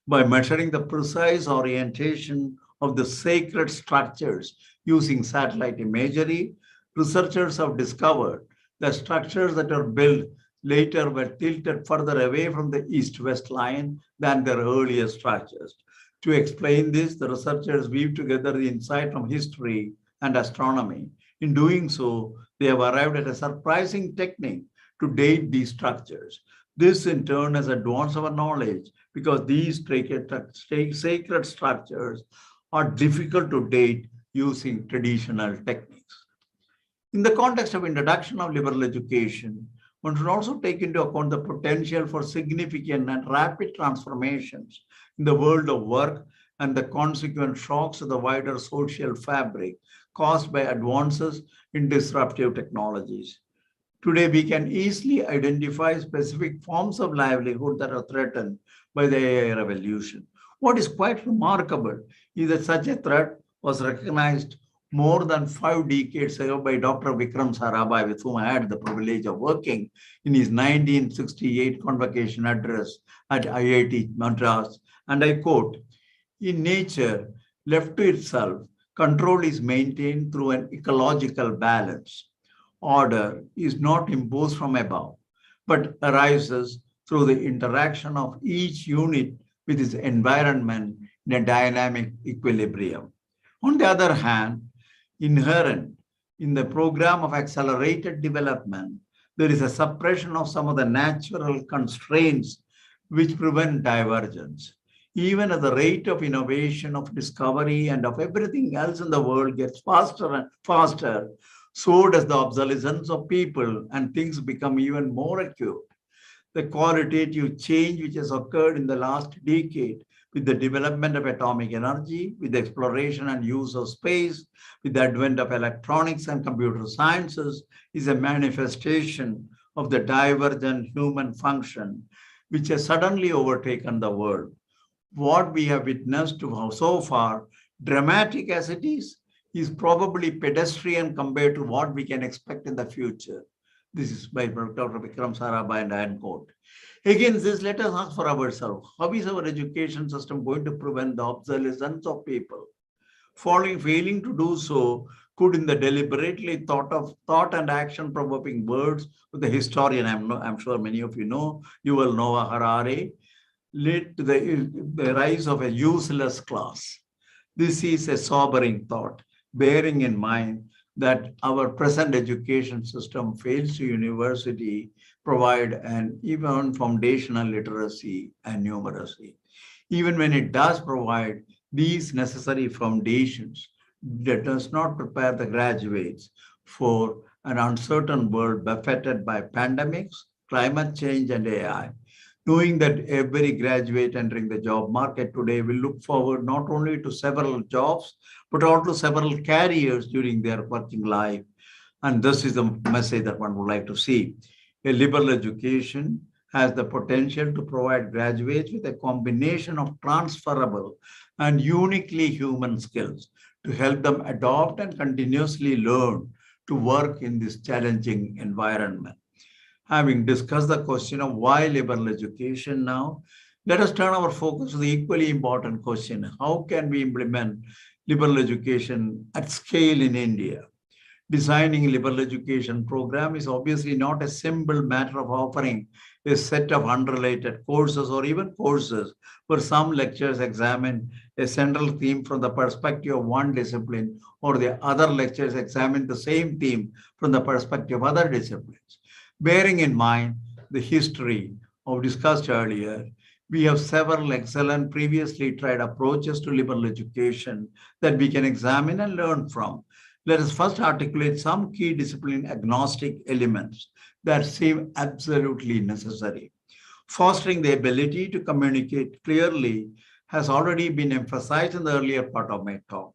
D: By measuring the precise orientation of the sacred structures using satellite imagery, researchers have discovered that structures that are built later were tilted further away from the east-west line than their earlier structures. To explain this, the researchers weave together the insight from history and astronomy. In doing so, they have arrived at a surprising technique to date these structures. This, in turn, has advanced our knowledge because these sacred structures are difficult to date using traditional techniques. In the context of introduction of liberal education, one should also take into account the potential for significant and rapid transformations in the world of work and the consequent shocks to the wider social fabric caused by advances in disruptive technologies. Today, we can easily identify specific forms of livelihood that are threatened by the AI revolution. What is quite remarkable is that such a threat was recognized more than 5 decades ago by Dr. Vikram Sarabhai, with whom I had the privilege of working in his 1968 convocation address at IIT Madras. And I quote, "In nature, left to itself, control is maintained through an ecological balance. Order is not imposed from above, but arises through the interaction of each unit with its environment in a dynamic equilibrium." On the other hand, inherent in the program of accelerated development, there is a suppression of some of the natural constraints which prevent divergence. Even as the rate of innovation, of discovery, and of everything else in the world gets faster and faster, so does the obsolescence of people, and things become even more acute. The qualitative change which has occurred in the last decade with the development of atomic energy, with the exploration and use of space, with the advent of electronics and computer sciences, is a manifestation of the divergent human function which has suddenly overtaken the world. What we have witnessed so far, dramatic as it is probably pedestrian compared to what we can expect in the future. This is by Dr. Vikram Sarabhai, and I quote. Against this, let us ask for ourselves, how is our education system going to prevent the obsolescence of people? Failing to do so could, in the deliberately thought and action provoking words of the historian, I'm sure many of you know, Yuval Noah Harari, lead to the rise of a useless class. This is a sobering thought, bearing in mind that our present education system fails to university provide an even foundational literacy and numeracy. Even when it does provide these necessary foundations, that does not prepare the graduates for an uncertain world buffeted by pandemics, climate change, and AI. Knowing that every graduate entering the job market today will look forward not only to several jobs, but also several careers during their working life. And this is the message that one would like to see. A liberal education has the potential to provide graduates with a combination of transferable and uniquely human skills to help them adopt and continuously learn to work in this challenging environment. Having discussed the question of why liberal education now, let us turn our focus to the equally important question: how can we implement liberal education at scale in India? Designing a liberal education program is obviously not a simple matter of offering a set of unrelated courses or even courses where some lectures examine a central theme from the perspective of one discipline, or the other lectures examine the same theme from the perspective of other disciplines. Bearing in mind the history of discussed earlier, we have several excellent previously tried approaches to liberal education that we can examine and learn from. Let us first articulate some key discipline agnostic elements that seem absolutely necessary. Fostering the ability to communicate clearly has already been emphasized in the earlier part of my talk.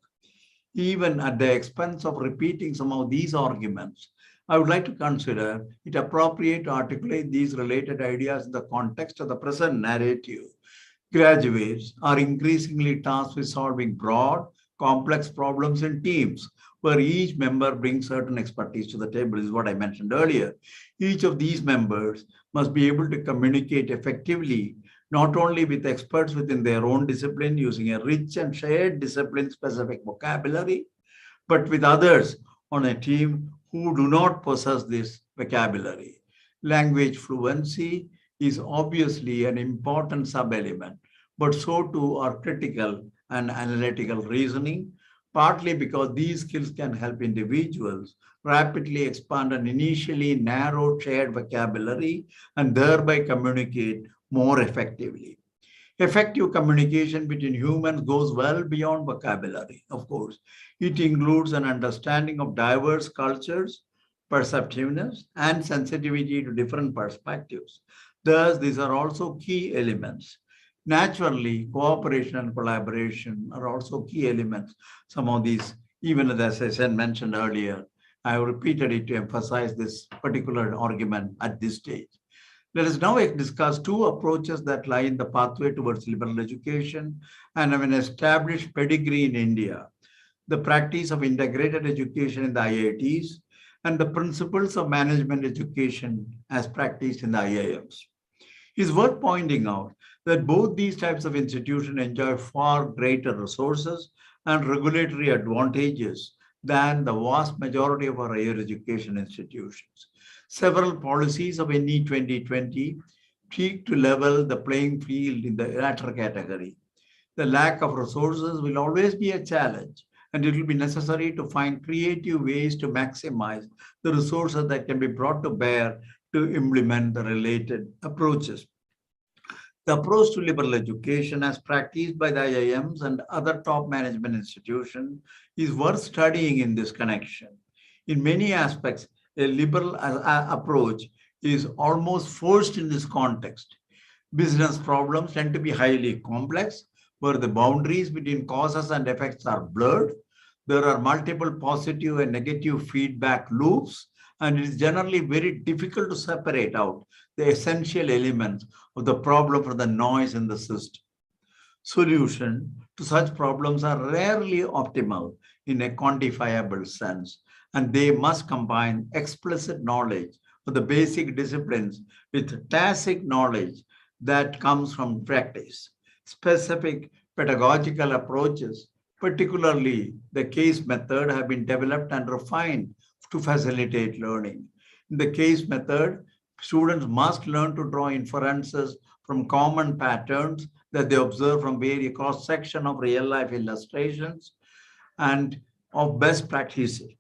D: Even at the expense of repeating some of these arguments, I would like to consider it appropriate to articulate these related ideas in the context of the present narrative. Graduates are increasingly tasked with solving broad, complex problems in teams, where each member brings certain expertise to the table, is what I mentioned earlier. Each of these members must be able to communicate effectively, not only with experts within their own discipline using a rich and shared discipline-specific vocabulary, but with others on a team who do not possess this vocabulary. Language fluency is obviously an important sub-element, but so too are critical and analytical reasoning, partly because these skills can help individuals rapidly expand an initially narrow shared vocabulary and thereby communicate more effectively. Effective communication between humans goes well beyond vocabulary, of course. It includes an understanding of diverse cultures, perceptiveness, and sensitivity to different perspectives. Thus, these are also key elements. Naturally, cooperation and collaboration are also key elements. Some of these, even as I said, mentioned earlier, I have repeated it to emphasize this particular argument at this stage. Let us now discuss two approaches that lie in the pathway towards liberal education and have an established pedigree in India: the practice of integrated education in the IITs and the principles of management education as practiced in the IIMs. It is worth pointing out that both these types of institutions enjoy far greater resources and regulatory advantages than the vast majority of our higher education institutions. Several policies of NE 2020 seek to level the playing field in the latter category. The lack of resources will always be a challenge, and it will be necessary to find creative ways to maximize the resources that can be brought to bear to implement the related approaches. The approach to liberal education as practiced by the IIMs and other top management institutions is worth studying in this connection. In many aspects, a liberal approach is almost forced in this context. Business problems tend to be highly complex, where the boundaries between causes and effects are blurred. There are multiple positive and negative feedback loops, and it is generally very difficult to separate out the essential elements of the problem from the noise in the system. Solutions to such problems are rarely optimal in a quantifiable sense, and they must combine explicit knowledge of the basic disciplines with tacit knowledge that comes from practice. Specific pedagogical approaches, particularly the case method, have been developed and refined to facilitate learning. In the case method, students must learn to draw inferences from common patterns that they observe from various cross-section of real-life illustrations and of best practices.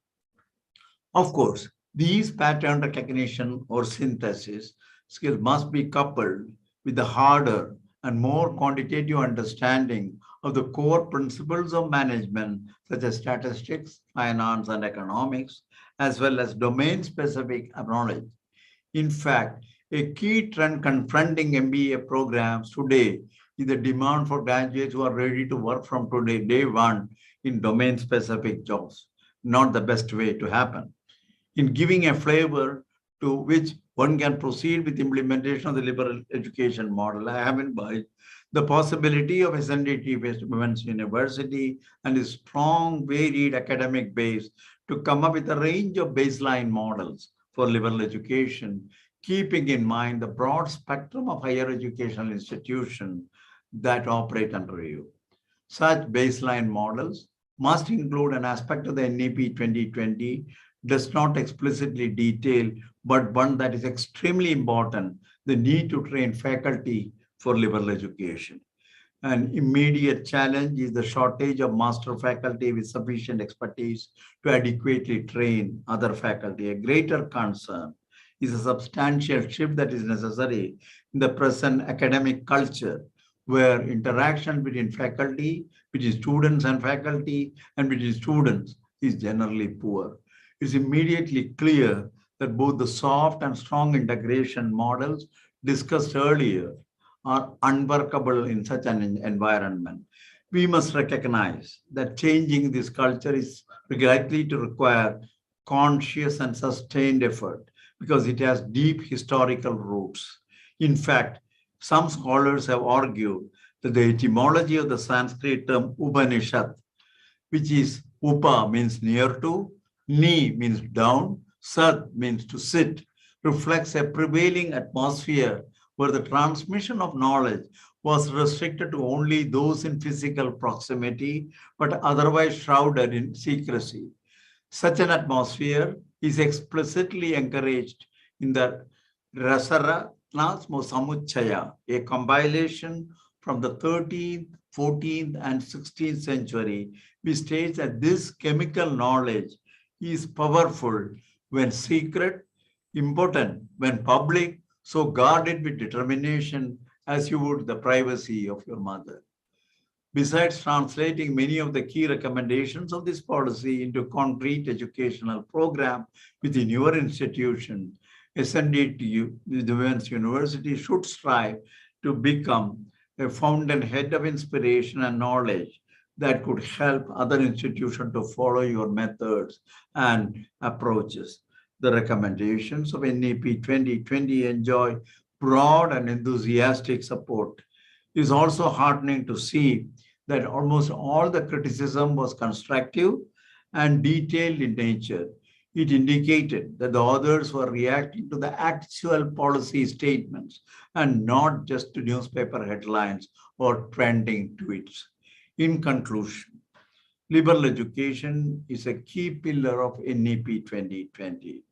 D: Of course, these pattern recognition or synthesis skills must be coupled with the harder and more quantitative understanding of the core principles of management, such as statistics, finance, and economics, as well as domain-specific knowledge. In fact, a key trend confronting MBA programs today is the demand for graduates who are ready to work from today, day one, in domain-specific jobs. Not the best way to happen. In giving a flavor to which one can proceed with implementation of the liberal education model, I have in mind the possibility of SNDT-based Women's University and a strong, varied academic base to come up with a range of baseline models for liberal education, keeping in mind the broad spectrum of higher educational institutions that operate under you. Such baseline models must include an aspect of the NEP 2020 does not explicitly detail, but one that is extremely important, the need to train faculty for liberal education. An immediate challenge is the shortage of master faculty with sufficient expertise to adequately train other faculty. A greater concern is a substantial shift that is necessary in the present academic culture, where interaction between faculty, between students and faculty, and between students is generally poor. It's immediately clear that both the soft and strong integration models discussed earlier are unworkable in such an environment. We must recognize that changing this culture is likely to require conscious and sustained effort because it has deep historical roots. In fact, some scholars have argued that the etymology of the Sanskrit term Upanishad, which is Upa means near to, Ni means down, Sat means to sit, reflects a prevailing atmosphere where the transmission of knowledge was restricted to only those in physical proximity, but otherwise shrouded in secrecy. Such an atmosphere is explicitly encouraged in the Rasara Samuchaya, a compilation from the 13th, 14th, and 16th century, which states that this chemical knowledge is powerful when secret, important when public, so guard it with determination as you would the privacy of your mother. Besides translating many of the key recommendations of this policy into concrete educational program within your institution, SNDT, the Women's University, should strive to become a fountainhead of inspiration and knowledge that could help other institutions to follow your methods and approaches. The recommendations of NEP 2020 enjoy broad and enthusiastic support. It is also heartening to see that almost all the criticism was constructive and detailed in nature. It indicated that the authors were reacting to the actual policy statements and not just to newspaper headlines or trending tweets. In conclusion, liberal education is a key pillar of NEP 2020.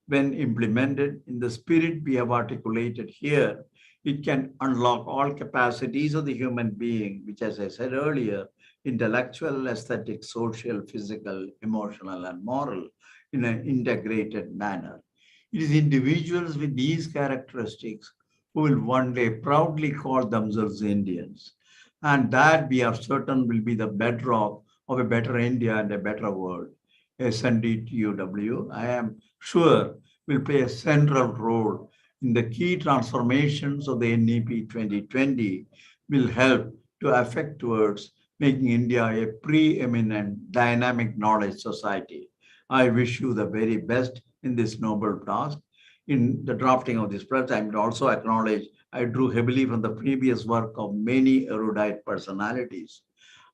D: When implemented in the spirit we have articulated here, it can unlock all capacities of the human being, which, as I said earlier, intellectual, aesthetic, social, physical, emotional, and moral, in an integrated manner. It is individuals with these characteristics who will one day proudly call themselves Indians. And that, we are certain, will be the bedrock of a better India and a better world. SNDTUW, I am sure, will play a central role in the key transformations of the NEP 2020, will help to affect towards making India a preeminent dynamic knowledge society. I wish you the very best in this noble task. In the drafting of this press, I would also acknowledge I drew heavily from the previous work of many erudite personalities.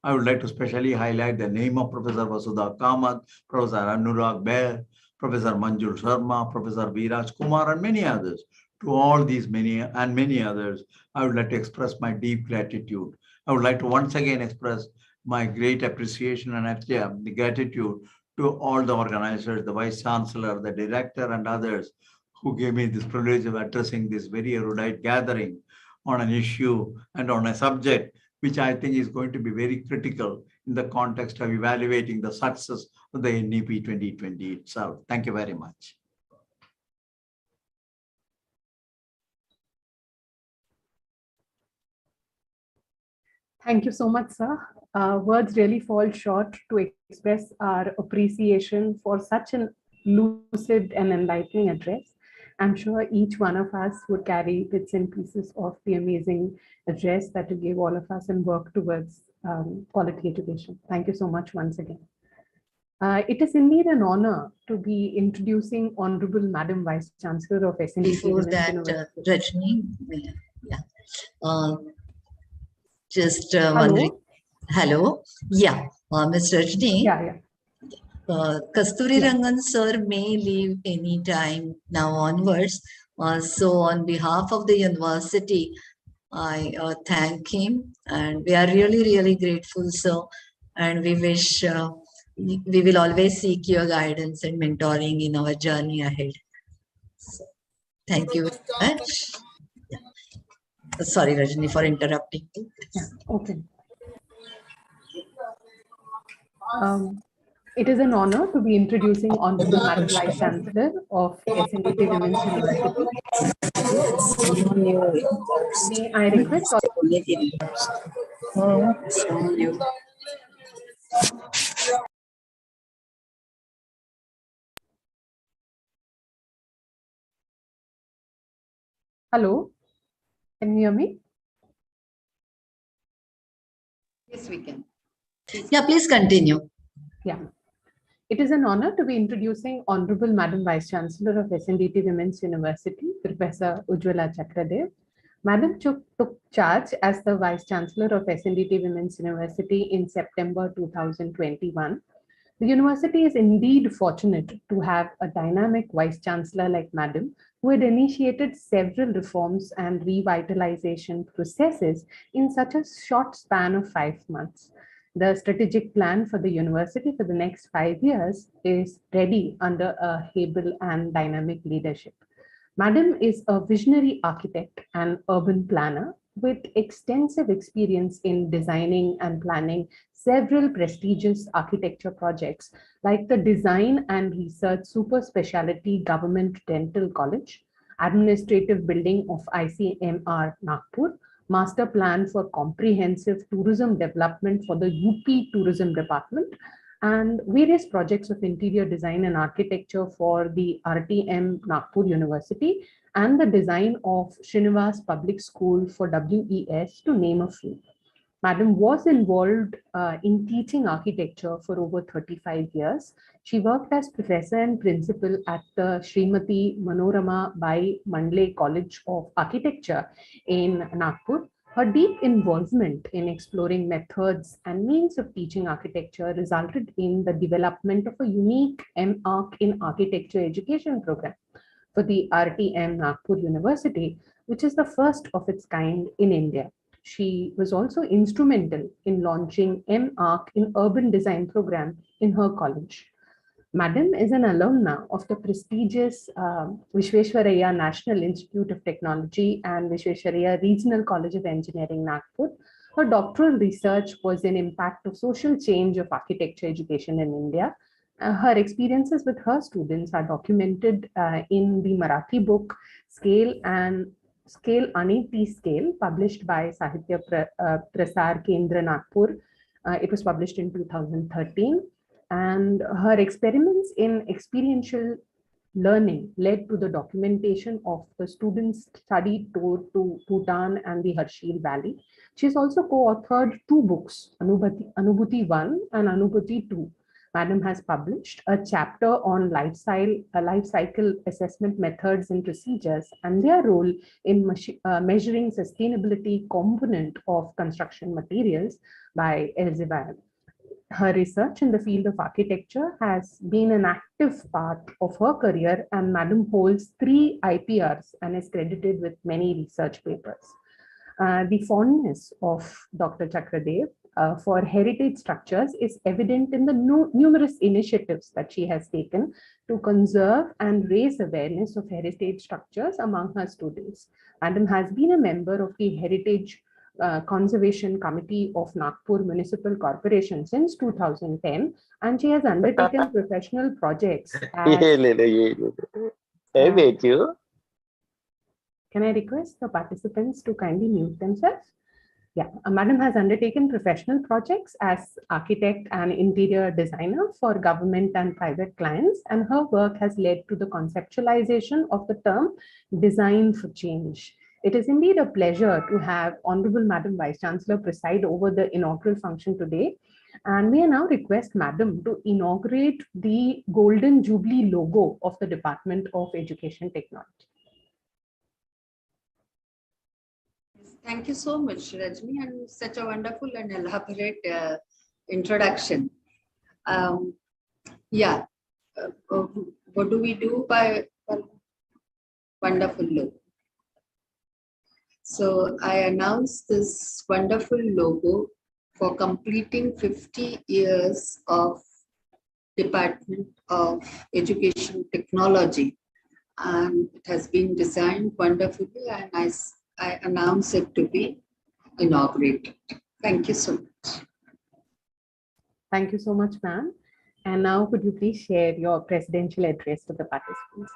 D: I would like to specially highlight the name of Professor Vasudha Kamath, Professor Anurag Baer, Professor Manjul Sharma, Professor Viraj Kumar, and many others. To all these many others, I would like to express my deep gratitude. I would like to once again express my great appreciation and the gratitude to all the organizers, the Vice-Chancellor, the Director, and others who gave me this privilege of addressing this very erudite gathering on an issue and on a subject which I think is going to be very critical in the context of evaluating the success of the NEP 2020 itself. Thank you very much.
B: Thank you so much, sir. Words really fall short to express our appreciation for such an lucid and enlightening address. I'm sure each one of us would carry bits and pieces of the amazing address that you gave all of us and work towards quality education. Thank you so much once again. It is indeed an honor to be introducing Honorable Madam Vice-Chancellor of SNDT.
A: Before that, Rajni, just wondering. Hello. Yeah, Ms. Rajni.
B: Yeah.
A: Kasturirangan sir may leave any time now onwards. So on behalf of the university, I thank him, and we are really, really grateful, sir. And we wish we will always seek your guidance and mentoring in our journey ahead. So, thank you very much. Yeah. Sorry, Rajni, for interrupting.
B: Yeah, okay. It is an honor to be introducing Honorable Madam Vice-Chancellor of SNDT Women's University. May I request Hello, can you hear me?
A: Yes, we can. Yeah, please continue.
B: Yeah. It is an honor to be introducing Honorable Madam Vice-Chancellor of SNDT Women's University, Professor Ujwala Chakradeo. Madam took charge as the Vice-Chancellor of SNDT Women's University in September 2021. The university is indeed fortunate to have a dynamic Vice-Chancellor like Madam, who had initiated several reforms and revitalization processes in such a short span of 5 months. The strategic plan for the university for the next 5 years is ready under a able and dynamic leadership. Madam is a visionary architect and urban planner with extensive experience in designing and planning several prestigious architecture projects like the Design and Research Super Speciality Government Dental College, Administrative Building of ICMR Nagpur, Master Plan for Comprehensive Tourism Development for the UP Tourism Department, and various projects of interior design and architecture for the RTM Nagpur University and the design of Srinivas Public School for WES, to name a few. Madam was involved in teaching architecture for over 35 years. She worked as professor and principal at the Srimati Manorama Bai Mandle College of Architecture in Nagpur. Her deep involvement in exploring methods and means of teaching architecture resulted in the development of a unique M.Arch in Architecture education program for the RTM Nagpur University, which is the first of its kind in India. She was also instrumental in launching M.Arch in Urban Design program in her college. Madam is an alumna of the prestigious Visvesvaraya National Institute of Technology and Visvesvaraya Regional College of Engineering, Nagpur. Her doctoral research was in impact of social change of architecture education in India. Her experiences with her students are documented in the Marathi book Scale NEP Scale, published by Sahitya Prasar Kendra Nagpur. It was published in 2013. And her experiments in experiential learning led to the documentation of the students' study tour to Bhutan and the Harshil Valley. She has also co-authored 2 books, Anubhuti 1 and Anubhuti 2. Madam has published a chapter on life cycle assessment methods and procedures and their role in measuring sustainability component of construction materials by Elsevier. Her research in the field of architecture has been an active part of her career, and Madam holds 3 IPRs and is credited with many research papers. The fondness of Dr. Chakradeo for heritage structures is evident in the numerous initiatives that she has taken to conserve and raise awareness of heritage structures among her students. Madam has been a member of the Heritage Conservation Committee of Nagpur Municipal Corporation since 2010, and she has undertaken professional projects. Can I request the participants to kindly mute themselves? Yeah, Madam has undertaken professional projects as architect and interior designer for government and private clients, and her work has led to the conceptualization of the term design for change. It is indeed a pleasure to have Honorable Madam Vice-Chancellor preside over the inaugural function today. And we now request Madam to inaugurate the Golden Jubilee logo of the Department of Education Technology.
E: Thank you so much, Rajni, and such a wonderful and elaborate introduction. What do we do by wonderful logo? So I announced this wonderful logo for completing 50 years of Department of Education Technology, and it has been designed wonderfully, and I announce it to be inaugurated. Thank you so much.
B: Thank you so much, ma'am. And now could you please share your presidential address to the participants?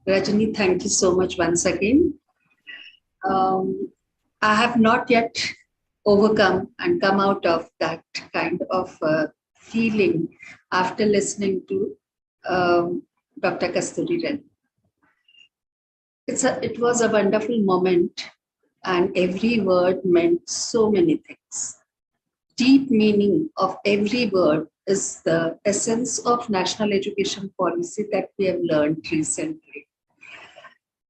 E: Rajani, thank you so much once again. I have not yet overcome and come out of that kind of feeling after listening to Dr. Kasturirangan. It was a wonderful moment, and every word meant so many things. Deep meaning of every word is the essence of national education policy that we have learned recently.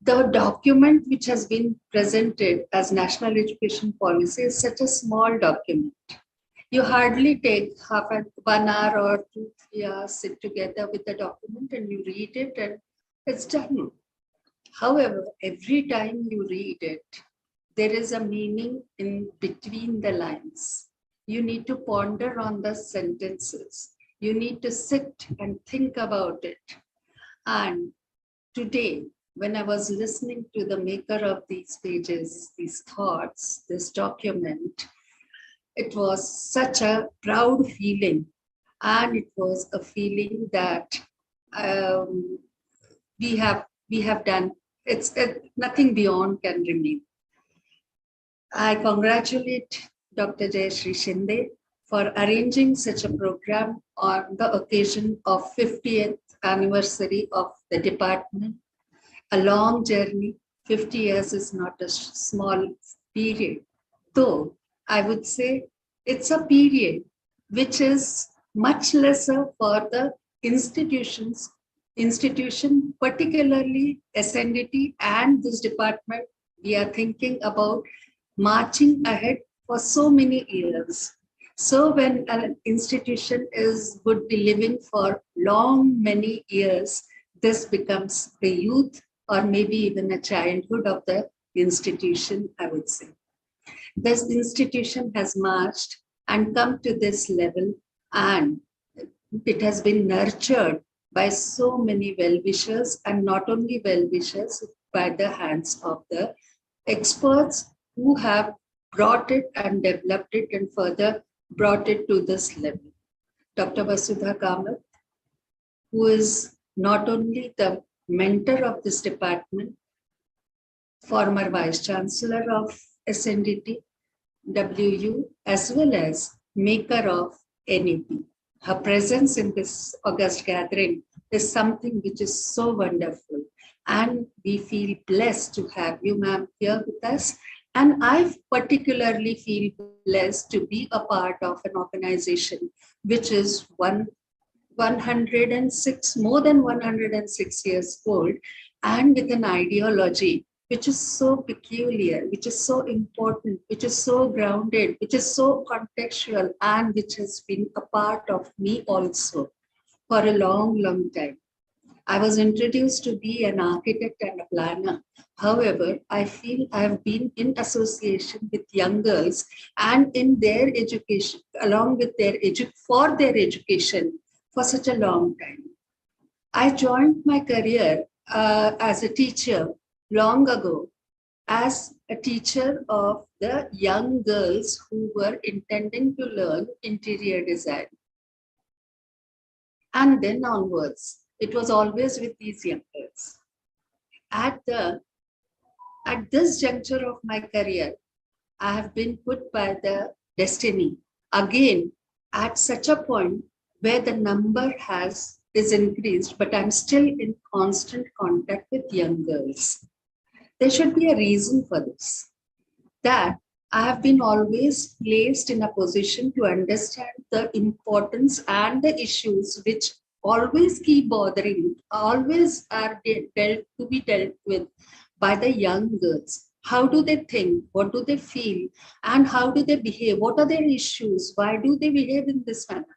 E: The document which has been presented as national education policy is such a small document. You hardly take 1 hour or 2-3 hours, sit together with the document and you read it and it's done. However, every time you read it, there is a meaning in between the lines. You need to ponder on the sentences. You need to sit and think about it. And today, when I was listening to the maker of these pages, these thoughts, this document, it was such a proud feeling. And it was a feeling that we have done. Nothing beyond can remain. I congratulate Dr. Jayashree Shinde for arranging such a program on the occasion of 50th anniversary of the department. A long journey, 50 years is not a small period. Though I would say it's a period which is much lesser for the institution, particularly SNDT and this department. We are thinking about marching ahead for so many years. So when an institution would be living for many years, this becomes the youth or maybe even a childhood of the institution, I would say. This institution has marched and come to this level, and it has been nurtured by so many well-wishers, and not only well-wishers, by the hands of the experts who have brought it and developed it and further brought it to this level. Dr. Vasudha Kamath, who is not only the mentor of this department, former Vice-Chancellor of SNDT, WU, as well as maker of NEP. Her presence in this August gathering is something which is so wonderful. And we feel blessed to have you, ma'am, here with us. And I particularly feel blessed to be a part of an organization which is 106, more than 106 years old, and with an ideology which is so peculiar, which is so important, which is so grounded, which is so contextual, and which has been a part of me also for a long, long time. I was introduced to be an architect and a planner. However, I feel I have been in association with young girls and in their education, along with for their education for such a long time. I joined my career as a teacher long ago, as a teacher of the young girls who were intending to learn interior design. And then onwards, it was always with these young girls. At this juncture of my career, I have been put by the destiny again at such a point where the number is increased, but I'm still in constant contact with young girls. There should be a reason for this, that I have been always placed in a position to understand the importance and the issues which always keep bothering, always are dealt with by the young girls. How do they think? What do they feel? And how do they behave? What are their issues? Why do they behave in this manner?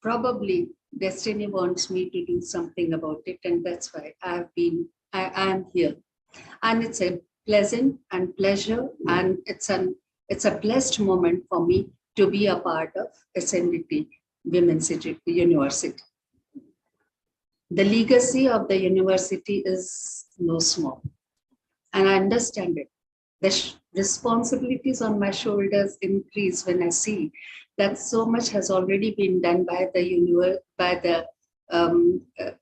E: Probably destiny wants me to do something about it, and that's why I am here. And it's a pleasant and pleasure, and it's a blessed moment for me to be a part of SNDT Women's University. The legacy of the university is no small, and I understand it. responsibilities on my shoulders increase when I see that so much has already been done by the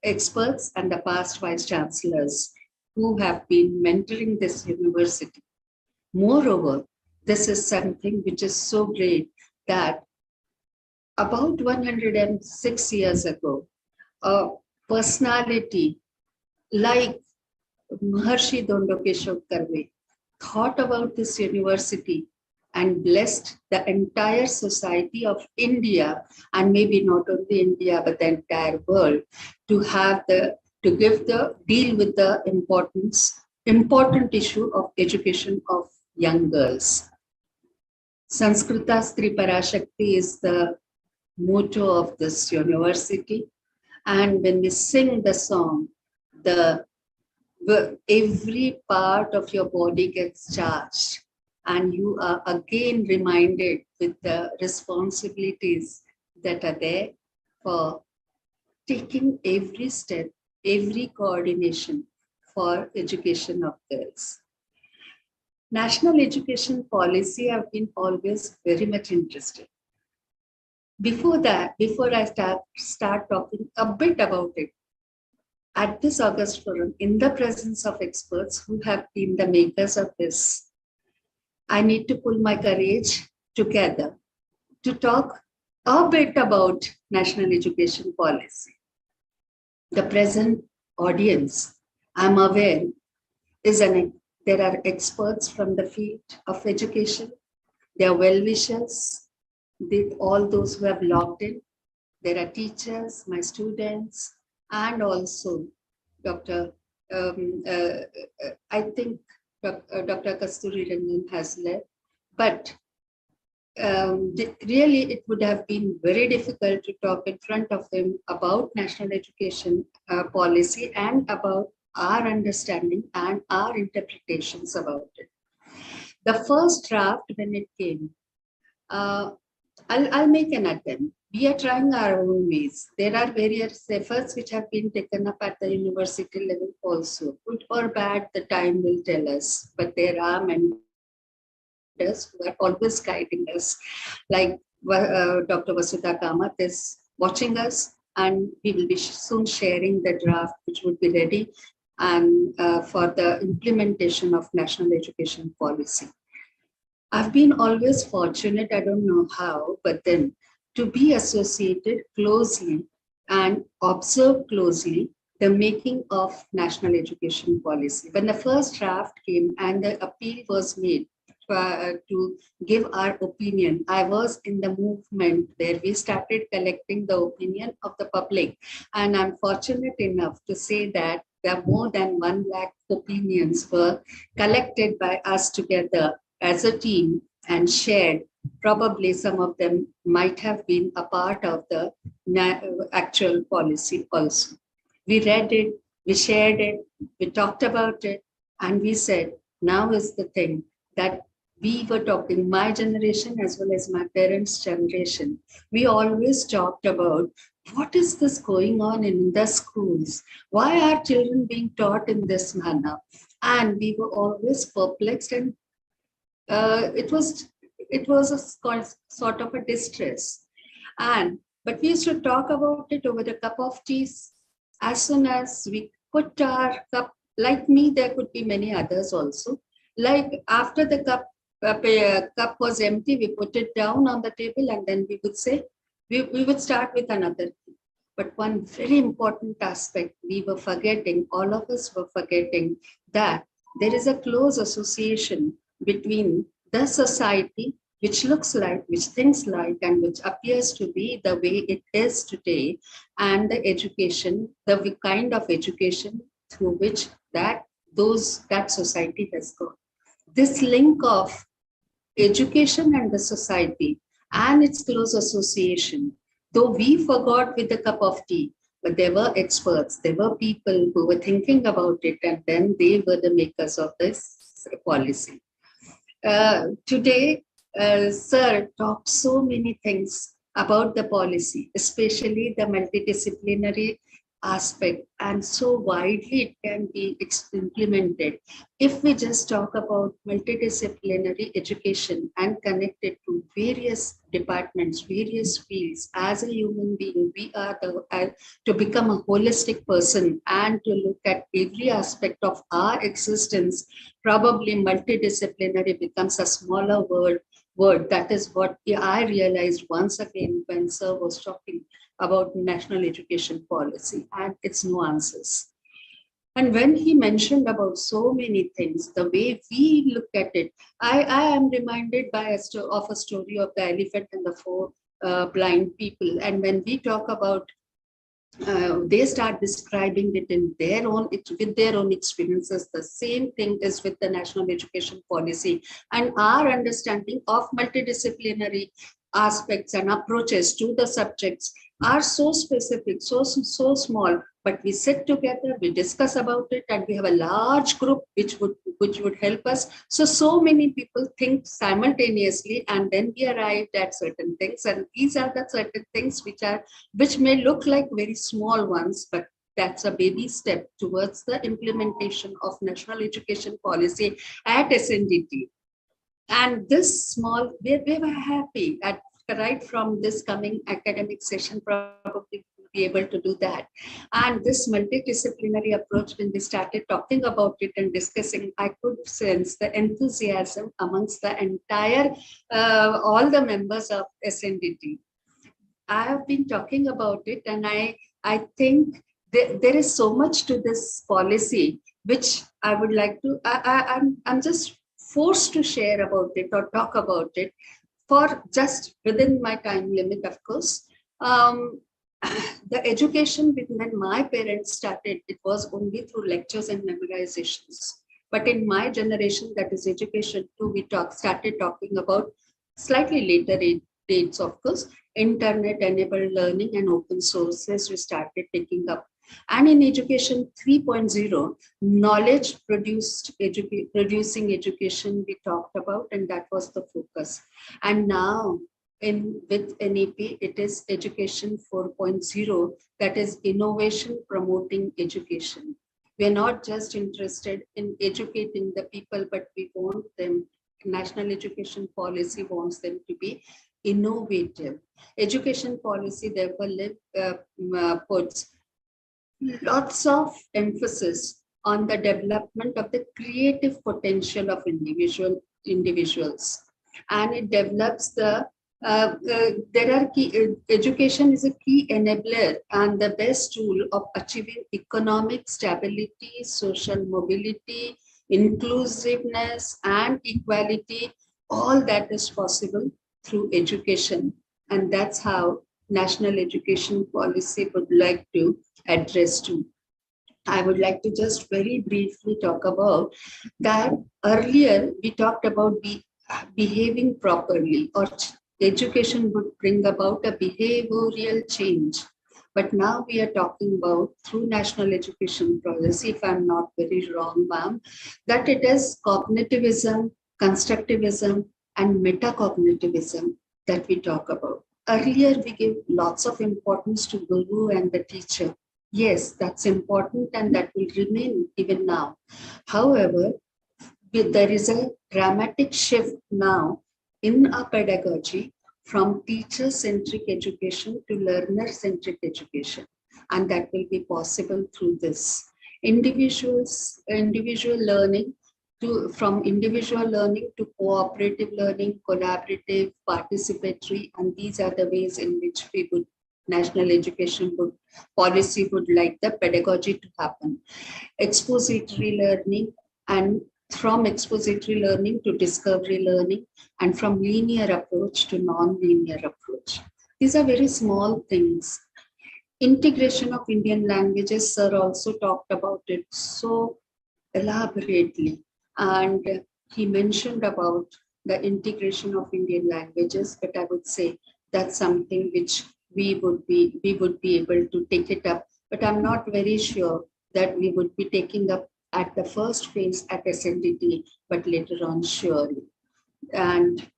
E: experts and the past vice-chancellors who have been mentoring this university. Moreover, this is something which is so great that about 106 years ago, a personality like Maharshi Dondokeshwar Karve thought about this university and blessed the entire society of India, and maybe not only India, but the entire world, to deal with the important issue of education of young girls. Sanskrita Stri Parashakti is the motto of this university. And when we sing the song, every part of your body gets charged, and you are again reminded with the responsibilities that are there for taking every step, every coordination for education of girls. National education policy, I've been always very much interested. Before I start talking a bit about it, at this August Forum, in the presence of experts who have been the makers of this, I need to pull my courage together to talk a bit about national education policy. The present audience, I'm aware, there are experts from the field of education. There are well-wishers, all those who have logged in. There are teachers, my students, and also I think Dr. Kasturirangan has left, but really it would have been very difficult to talk in front of him about national education policy and about our understanding and our interpretations about it. The first draft, when it came, I'll make an attempt. We are trying our own ways. There are various efforts which have been taken up at the university level also. Good or bad, the time will tell us. But there are mentors who are always guiding us. Like Dr. Vasudha Kamath is watching us, and we will be soon sharing the draft which would be ready and for the implementation of national education policy. I've been always fortunate, I don't know how, but then to be associated closely and observe closely the making of national education policy. When the first draft came and the appeal was made to give our opinion, I was in the movement where we started collecting the opinion of the public. And I'm fortunate enough to say that there are more than 1 lakh opinions were collected by us together as a team and shared. Probably some of them might have been a part of the actual policy also. We read it, we shared it, we talked about it, and we said, now is the thing that we were talking, my generation as well as my parents' generation. We always talked about what is this going on in the schools? Why are children being taught in this manner? And we were always perplexed, and it was a sort of a distress. But we used to talk about it over a cup of tea. As soon as we put our cup, like me, there could be many others also. Like after the cup was empty, we put it down on the table, and then we would say, we would start with another. But one very important aspect we were forgetting, all of us were forgetting, that there is a close association between the society, which looks like, which thinks like, and which appears to be the way it is today, and the education, the kind of education through which that society has gone. This link of education and the society and its close association, though we forgot with a cup of tea, but there were experts, there were people who were thinking about it, and then they were the makers of this policy. Today, Sir talked so many things about the policy, especially the multidisciplinary aspect and so widely it can be implemented. If we just talk about multidisciplinary education and connect it to various departments, various fields, as a human being, we are to become a holistic person and to look at every aspect of our existence, probably multidisciplinary becomes a smaller word. That is what I realized once again when Sir was talking about national education policy and its nuances. And when he mentioned about so many things, the way we look at it, I am reminded of a story of the elephant and the four blind people. And when we talk about they start describing it in with their own experiences. The same thing is with the national education policy and our understanding of multidisciplinary aspects and approaches to the subjects are so specific, so small, but we sit together, we discuss about it, and we have a large group which would help us. So many people think simultaneously, and then we arrived at certain things, and these are the certain things which may look like very small ones, but that's a baby step towards the implementation of national education policy at SNDT. And this small, we were happy at right from this coming academic session, probably be able to do that. And this multidisciplinary approach, when we started talking about it and discussing, I could sense the enthusiasm amongst the entire, all the members of SNDT. I have been talking about it, and I think there is so much to this policy, which I would like to, I'm just forced to share about it or talk about it for just within my time limit, of course. The education when my parents started, it was only through lectures and memorizations. But in my generation, that is education too, we started talking about slightly later dates, of course, internet-enabled learning and open sources we started taking up. And in education 3.0, knowledge producing education we talked about, and that was the focus. And now with NEP, it is education 4.0, that is innovation promoting education. We're not just interested in educating the people, but we want them, national education policy wants them to be innovative. Education policy therefore puts lots of emphasis on the development of the creative potential of individuals, and it develops education is a key enabler and the best tool of achieving economic stability, social mobility, inclusiveness, and equality. All that is possible through education, and that's how national education policy would like to address to. I would like to just very briefly talk about that. Earlier, we talked about behaving properly, or education would bring about a behavioral change. But now we are talking about, through national education policy, if I'm not very wrong, ma'am, that it is cognitivism, constructivism, and metacognitivism that we talk about. Earlier, we gave lots of importance to guru and the teacher. Yes, that's important, and that will remain even now. However, there is a dramatic shift now in our pedagogy from teacher-centric education to learner-centric education, and that will be possible through this. Individual learning, from individual learning to cooperative learning, collaborative, participatory, and these are the ways in which we would, national education policy would like the pedagogy to happen. Expository learning, and from expository learning to discovery learning, and from linear approach to non-linear approach. These are very small things. Integration of Indian languages, sir also talked about it so elaborately. And he mentioned about the integration of Indian languages, but I would say that's something which we would be able to take it up. But I'm not very sure that we would be taking up at the first phase at SNDT, but later on surely. And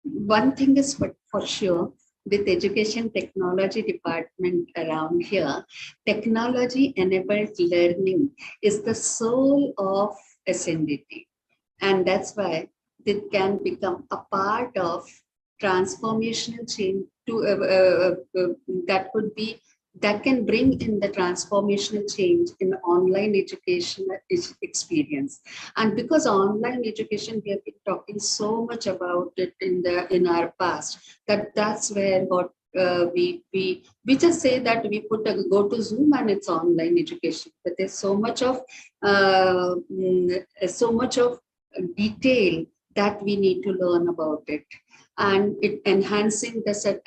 E: one thing is for sure, with education technology department around here, technology enabled learning is the soul of SNDT. And that's why it can become a part of transformational change to that can bring in the transformational change in online education experience. And because online education, we have been talking so much about it in our past, that's where what we just say that we go to Zoom and it's online education, but there's so much of detail that we need to learn about it, and it enhancing the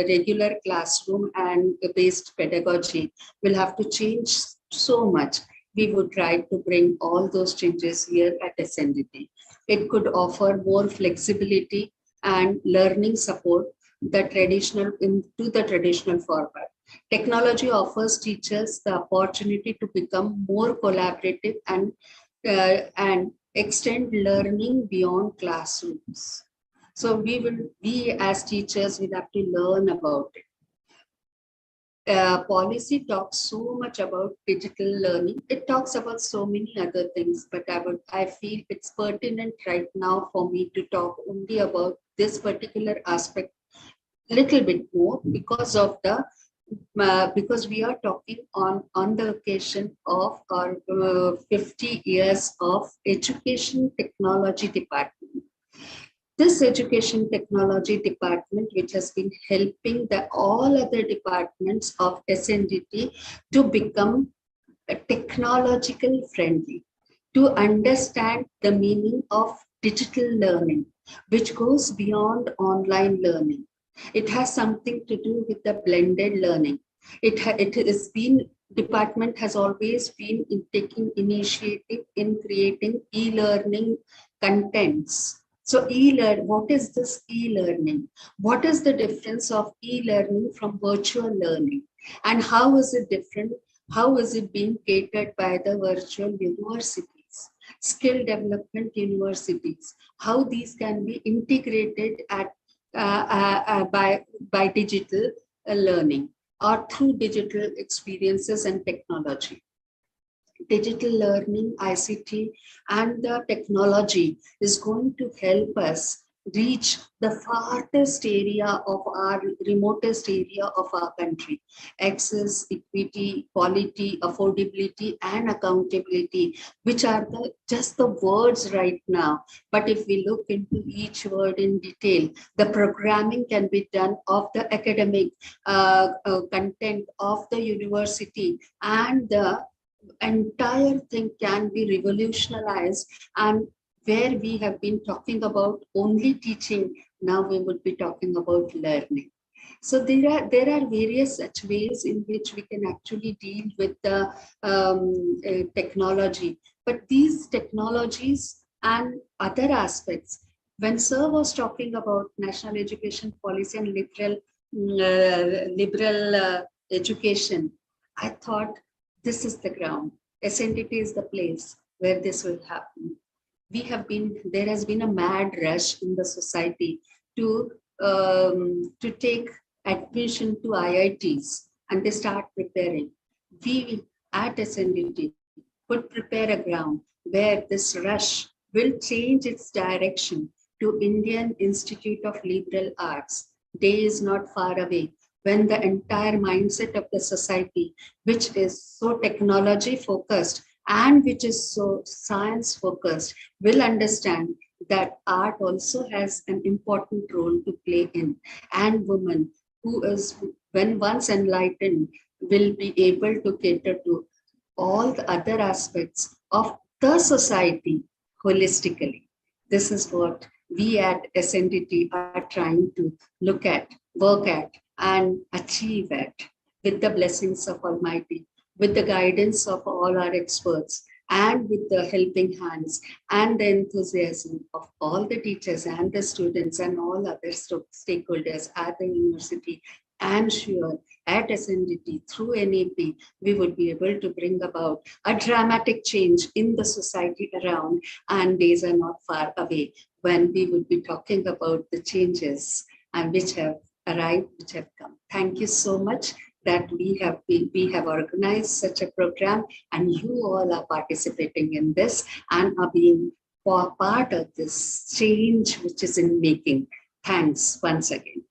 E: regular classroom and based pedagogy will have to change so much. We would try to bring all those changes here at SNDT. It could offer more flexibility and learning support into the traditional format. Technology offers teachers the opportunity to become more collaborative and extend learning beyond classrooms. So we as teachers will have to learn about it. Policy talks so much about digital learning. It talks about so many other things, but I feel it's pertinent right now for me to talk only about this particular aspect a little bit more because we are talking on the occasion of our 50 years of education technology department. This education technology department, which has been helping all other departments of SNDT to become technological friendly, to understand the meaning of digital learning, which goes beyond online learning. It has something to do with the blended learning. Department has always been taking initiative in creating e-learning contents. So what is this e-learning? What is the difference of e-learning from virtual learning? And how is it different? How is it being catered by the virtual universities, skill development universities? How these can be integrated by digital learning or through digital experiences and technology. Digital learning, ICT, and the technology is going to help us reach the farthest area of our remotest area of our country. Access, equity, quality, affordability, and accountability, which are just the words right now. But if we look into each word in detail, the programming can be done of the academic content of the university, and the entire thing can be revolutionized. And where we have been talking about only teaching, now we would be talking about learning. So there are various such ways in which we can actually deal with the technology. But these technologies and other aspects, when Sir was talking about national education policy and liberal education, I thought this is the ground. SNDT is the place where this will happen. There has been a mad rush in the society to take admission to IITs, and they start preparing. We at SNDT would prepare a ground where this rush will change its direction to Indian Institute of Liberal Arts. Day is not far away when the entire mindset of the society, which is so technology focused and which is so science focused, will understand that art also has an important role to play in. And women who is, when once enlightened, will be able to cater to all the other aspects of the society holistically. This is what we at SNDT are trying to look at, work at, and achieve at, with the blessings of Almighty, with the guidance of all our experts, and with the helping hands and the enthusiasm of all the teachers and the students and all other stakeholders at the university. I'm sure at SNDT, through NEP, we would be able to bring about a dramatic change in the society around, and days are not far away when we would be talking about the changes and which have arrived, which have come. Thank you so much that we have organized such a program, and you all are participating in this and are being part of this change which is in making. Thanks once again.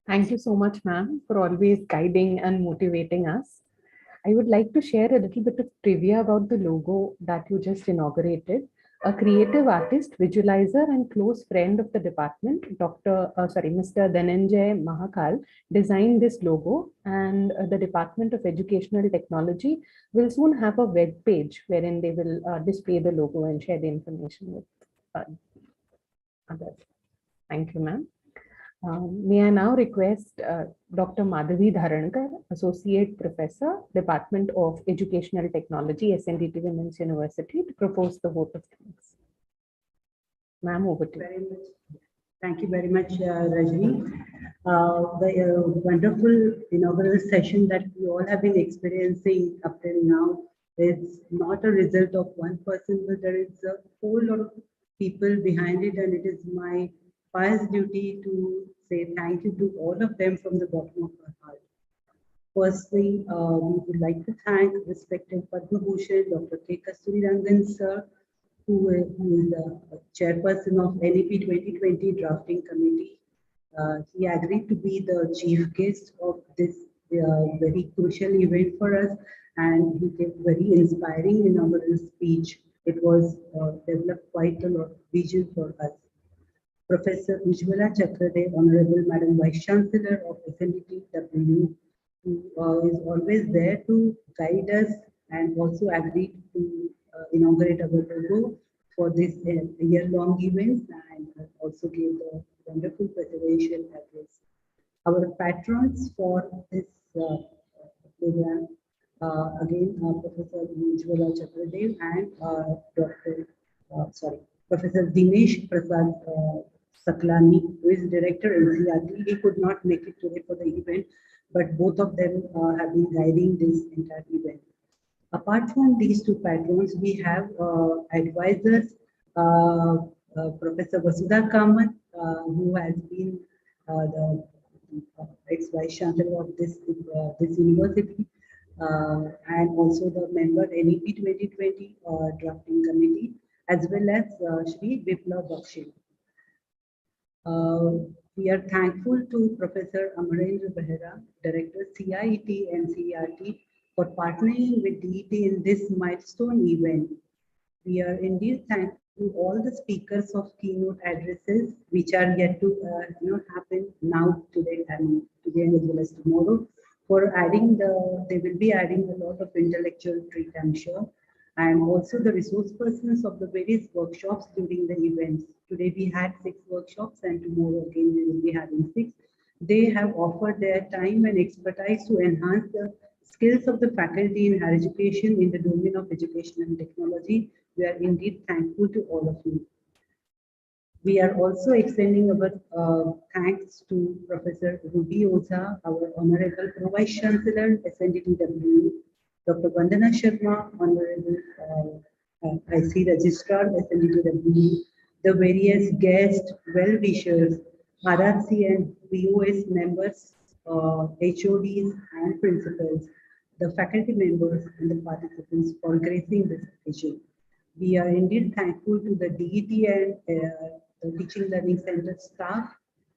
B: Thank you so much, ma'am, for always guiding and motivating us. I would like to share a little bit of trivia about the logo that you just inaugurated. A creative artist, visualizer, and close friend of the department, Mr. Dhananjay Mahakal, designed this logo, and the Department of Educational Technology will soon have a web page wherein they will display the logo and share the information with others. Thank you, ma'am. May I now request Dr. Madhavi Dharankar, Associate Professor, Department of Educational Technology, SNDT Women's University, to propose the vote of thanks. Ma'am, over to you.
F: Thank you very much, Rajni. The wonderful inaugural session that we all have been experiencing up till now is not a result of one person, but there is a whole lot of people behind it, and it is my pious duty to say thank you to all of them from the bottom of our heart. Firstly, we would like to thank respected Padma Bhushan, Dr. Kasturirangan sir, who is the chairperson of NEP-2020 drafting committee. He agreed to be the chief guest of this very crucial event for us, and he gave very inspiring inaugural speech. It was developed quite a lot of vision for us. Professor Ujwala Chakradeo, Honorable Madam Vice-Chancellor of SNDT, who is always there to guide us and also agreed to inaugurate our logo for this year-long event, and also gave the wonderful presentation address. Our patrons for this program, again, Professor Ujwala Chakradeo and Professor Dinesh Prasad Saklani, who is Director NCERT. He could not make it today for the event, but both of them have been guiding this entire event. Apart from these two patrons, we have advisors, Professor Vasudha Kamath, who has been the ex-Vice-Chancellor of this university, and also the member NEP 2020 drafting committee, as well as Shri Vipla Bakshi. We are thankful to Professor Amarendra Behera, Director CIET and CERT, for partnering with DET in this milestone event. We are indeed thankful to all the speakers of keynote addresses, which are yet to happen now today as well as tomorrow. For adding they will be adding a lot of intellectual treat, I'm sure, and also the resource persons of the various workshops during the events. Today we had 6 workshops, and tomorrow again we will be having 6. They have offered their time and expertise to enhance the skills of the faculty in higher education in the domain of education and technology. We are indeed thankful to all of you. We are also extending our thanks to Professor Ruby Oza, our Honorable Vice-Chancellor, SNDTW, Dr. Vandana Sharma, Honorable IC Registrar, SNDTW, the various guests, well-wishers, RRC and BOS members, HODs and principals, the faculty members and the participants for gracing this occasion. We are indeed thankful to the DET and the Teaching Learning Center staff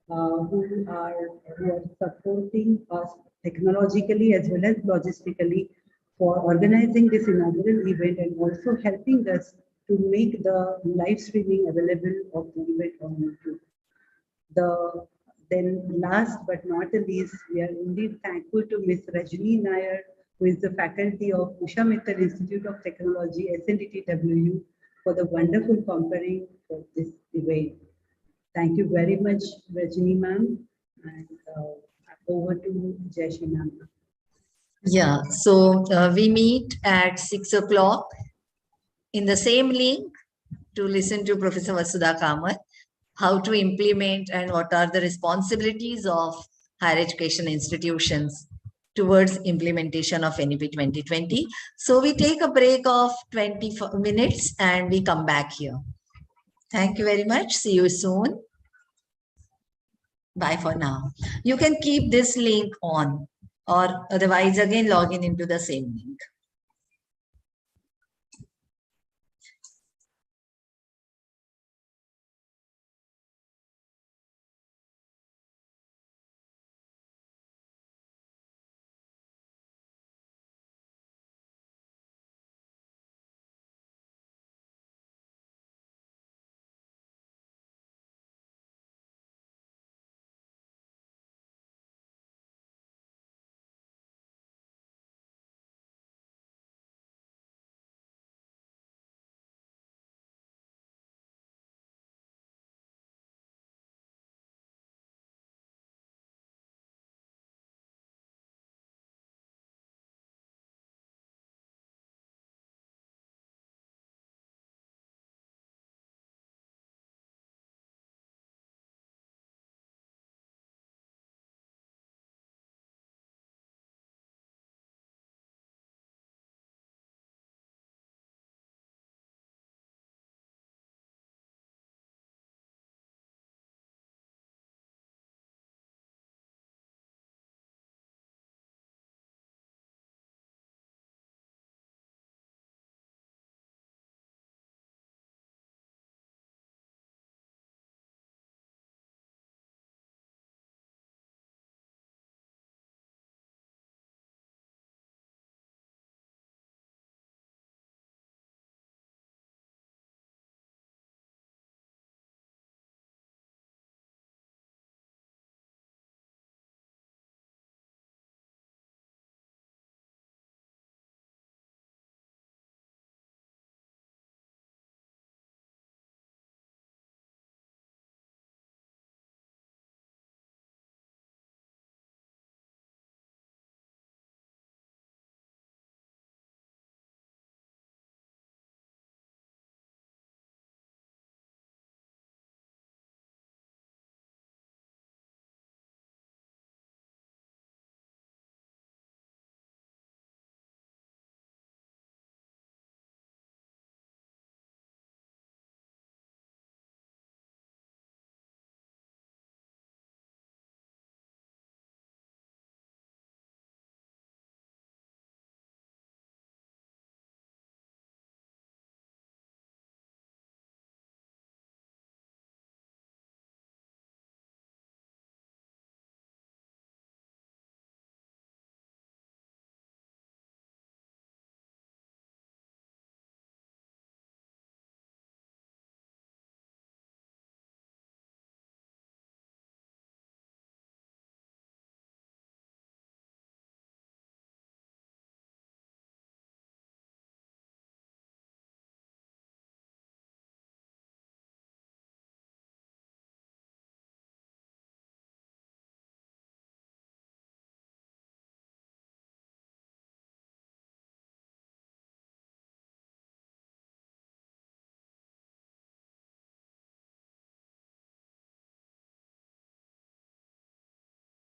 F: who are supporting us technologically as well as logistically for organizing this inaugural event, and also helping us to make the live streaming available of the event on YouTube. Then last but not the least, we are indeed thankful to Ms. Rajni Nair, who is the faculty of Usha Mittal Institute of Technology, SNDTW, for the wonderful comparing for this event. Thank you very much, Rajni ma'am, and over to Jashi ma'am.
A: Yeah, so we meet at 6 o'clock in the same link to listen to Professor Vasudha Kamath, how to implement and what are the responsibilities of higher education institutions towards implementation of NEP 2020. So we take a break of 20 minutes and we come back here.
G: Thank you very much. See you soon. Bye for now. You can keep this link on, or otherwise again log in into the same link.